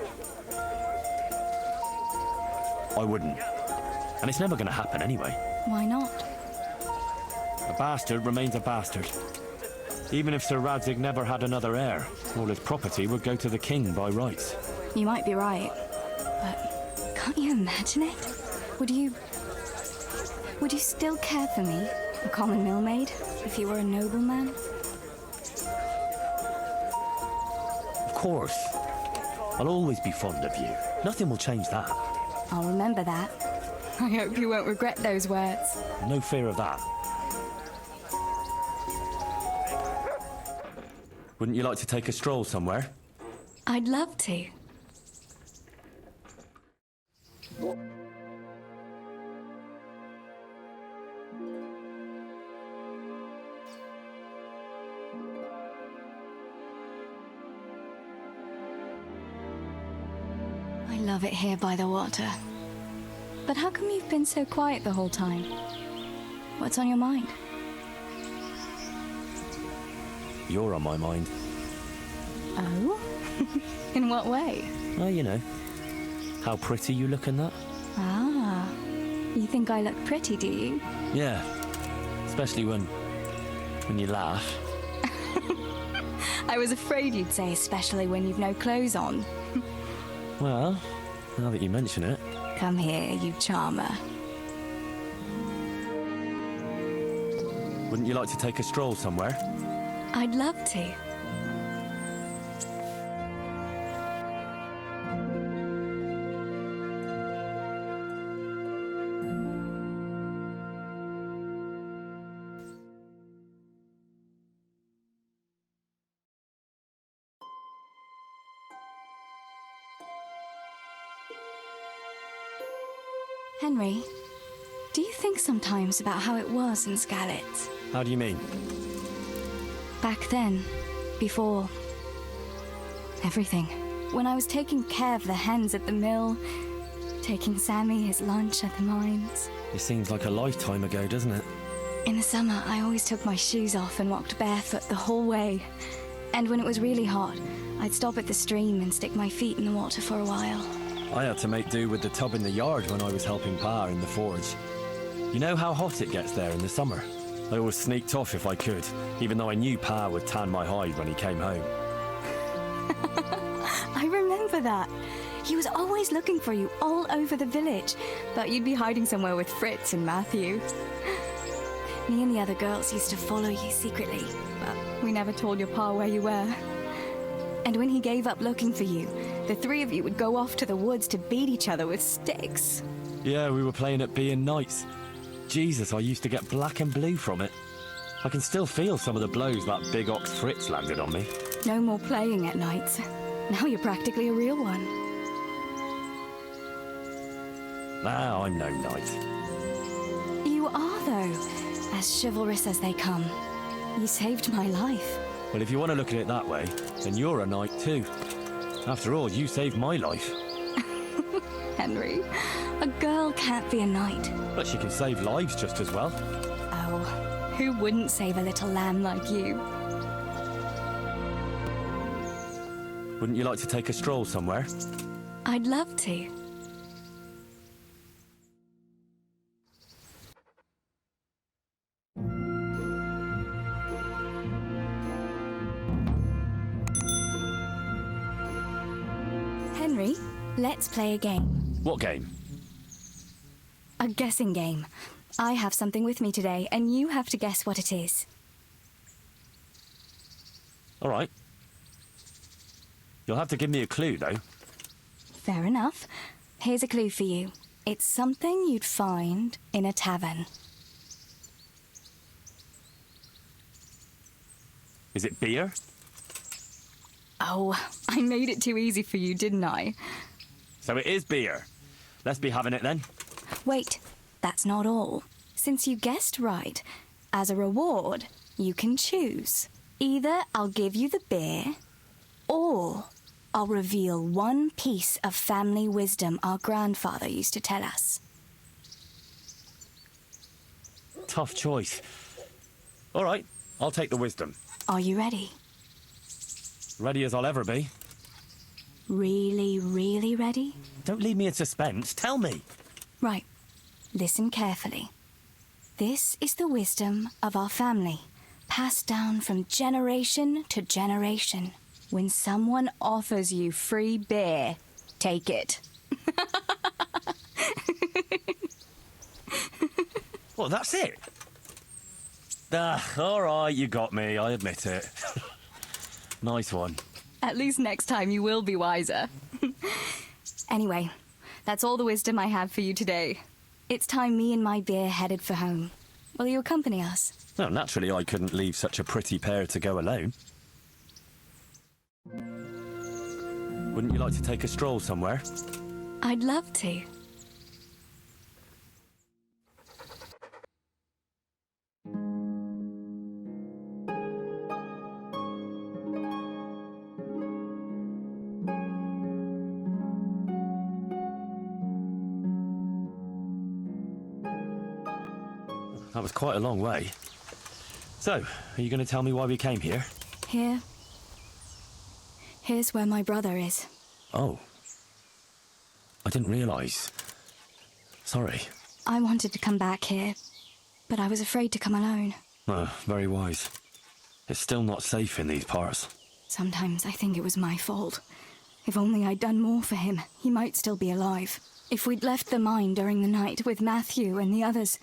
I wouldn't. And it's never going to happen anyway. Why not? A bastard remains a bastard. Even if Sir Radzig never had another heir, all his property would go to the king by rights. You might be right, but can't you imagine it? Would you still care for me, a common millmaid, if you were a nobleman? Of course. I'll always be fond of you. Nothing will change that. I'll remember that. I hope you won't regret those words. No fear of that. Wouldn't you like to take a stroll somewhere? I'd love to. I love it here by the water. But how come you've been so quiet the whole time? What's on your mind? You're on my mind. Oh? In what way? Well, you know, how pretty you look in that. Ah, you think I look pretty, do you? Yeah, especially when you laugh. I was afraid you'd say especially when you've no clothes on. Well, now that you mention it. Come here, you charmer. Wouldn't you like to take a stroll somewhere? I'd love to. Henry, do you think sometimes about how it was in Skalitz? How do you mean? Back then, before everything. When I was taking care of the hens at the mill, taking Sammy his lunch at the mines. It seems like a lifetime ago, doesn't it? In the summer, I always took my shoes off and walked barefoot the whole way. And when it was really hot, I'd stop at the stream and stick my feet in the water for a while. I had to make do with the tub in the yard when I was helping Pa in the forge. You know how hot it gets there in the summer? I always sneaked off if I could, even though I knew Pa would tan my hide when he came home. I remember that. He was always looking for you all over the village, but you'd be hiding somewhere with Fritz and Matthew. Me and the other girls used to follow you secretly, but we never told your pa where you were. And when he gave up looking for you, the three of you would go off to the woods to beat each other with sticks. Yeah, we were playing at being knights. Jesus, I used to get black and blue from it. I can still feel some of the blows that big ox Fritz landed on me. No more playing at nights. Now you're practically a real one. Now I'm no knight. You are, though, as chivalrous as they come. You saved my life. Well, if you want to look at it that way, then you're a knight too. After all, you saved my life. Henry, a girl can't be a knight. But she can save lives just as well. Oh, who wouldn't save a little lamb like you? Wouldn't you like to take a stroll somewhere? I'd love to. Henry, let's play a game. What game? A guessing game. I have something with me today, and you have to guess what it is. All right. You'll have to give me a clue, though. Fair enough. Here's a clue for you. It's something you'd find in a tavern. Is it beer? Oh, I made it too easy for you, didn't I? So it is beer. Let's be having it then. Wait, that's not all. Since you guessed right, as a reward, you can choose. Either I'll give you the beer, or I'll reveal one piece of family wisdom our grandfather used to tell us. Tough choice. All right, I'll take the wisdom. Are you ready? Ready as I'll ever be. Really, really ready? Don't leave me in suspense. Tell me. Right. Listen carefully. This is the wisdom of our family, passed down from generation to generation. When someone offers you free beer, take it. Well, that's it. All right, you got me. I admit it. Nice one. At least next time you will be wiser. Anyway, that's all the wisdom I have for you today. It's time me and my beer headed for home. Will you accompany us? Well, naturally, I couldn't leave such a pretty pair to go alone. Wouldn't you like to take a stroll somewhere? I'd love to. That was quite a long way. So, are you going to tell me why we came here? Here's where my brother is. Oh. I didn't realise. Sorry. I wanted to come back here, but I was afraid to come alone. Very wise. It's still not safe in these parts. Sometimes I think it was my fault. If only I'd done more for him, he might still be alive. If we'd left the mine during the night with Matthew and the others,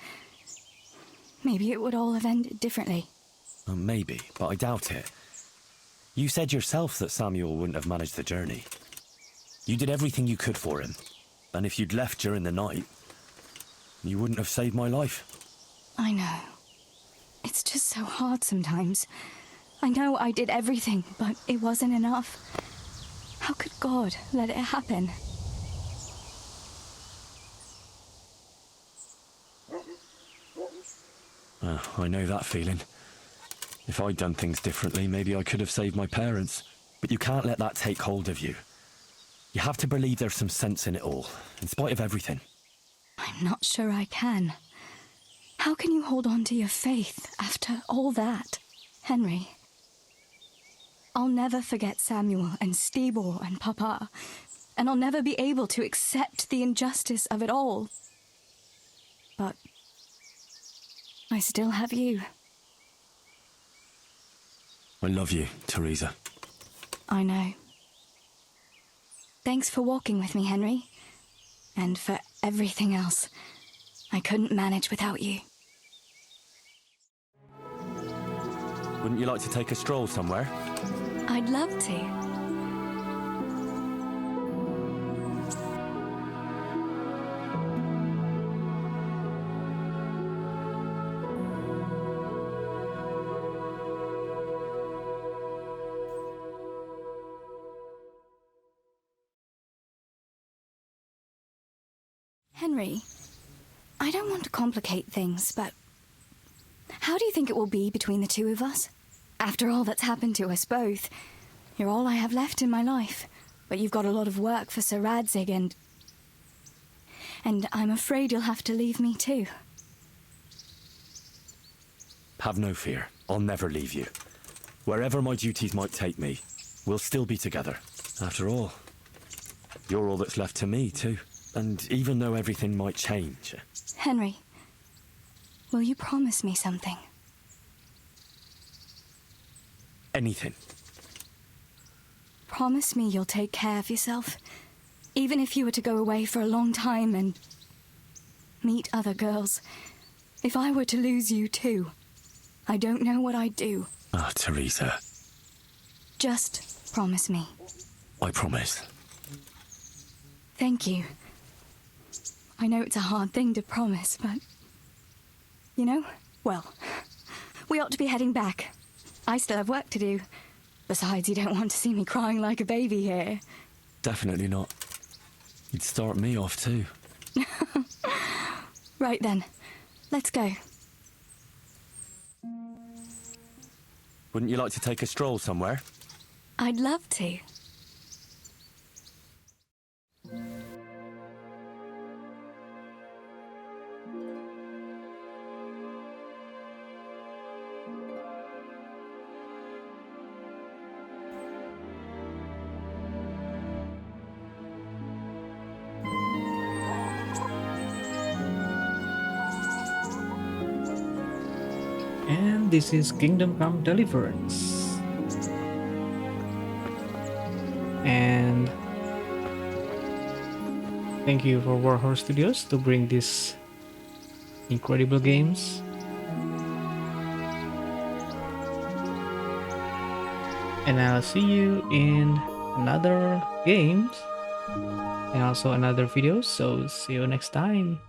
maybe it would all have ended differently. Maybe, but I doubt it. You said yourself that Samuel wouldn't have managed the journey. You did everything you could for him. And if you'd left during the night, you wouldn't have saved my life. I know. It's just so hard sometimes. I know I did everything, but it wasn't enough. How could God let it happen? I know that feeling. If I'd done things differently, maybe I could have saved my parents. But you can't let that take hold of you. You have to believe there's some sense in it all, in spite of everything. I'm not sure I can. How can you hold on to your faith after all that? Henry, I'll never forget Samuel and Stibor and Papa, and I'll never be able to accept the injustice of it all. But I still have you. I love you, Theresa. I know. Thanks for walking with me, Henry. And for everything else. I couldn't manage without you. Wouldn't you like to take a stroll somewhere? I'd love to. Henry, I don't want to complicate things, but how do you think it will be between the two of us? After all that's happened to us both, you're all I have left in my life, but you've got a lot of work for Sir Radzig and I'm afraid you'll have to leave me too. Have no fear. I'll never leave you. Wherever my duties might take me, we'll still be together. After all, you're all that's left to me too. And even though everything might change... Henry, will you promise me something? Anything. Promise me you'll take care of yourself, even if you were to go away for a long time and meet other girls. If I were to lose you too, I don't know what I'd do. Ah, Theresa. Just promise me. I promise. Thank you. I know it's a hard thing to promise, but... You know, well, we ought to be heading back. I still have work to do. Besides, you don't want to see me crying like a baby here. Definitely not. You'd start me off too. Right then, let's go. Wouldn't you like to take a stroll somewhere? I'd love to. And this is Kingdom Come Deliverance. And thank you for Warhorse Studios to bring these incredible games. And I'll see you in another games and also another video. So see you next time.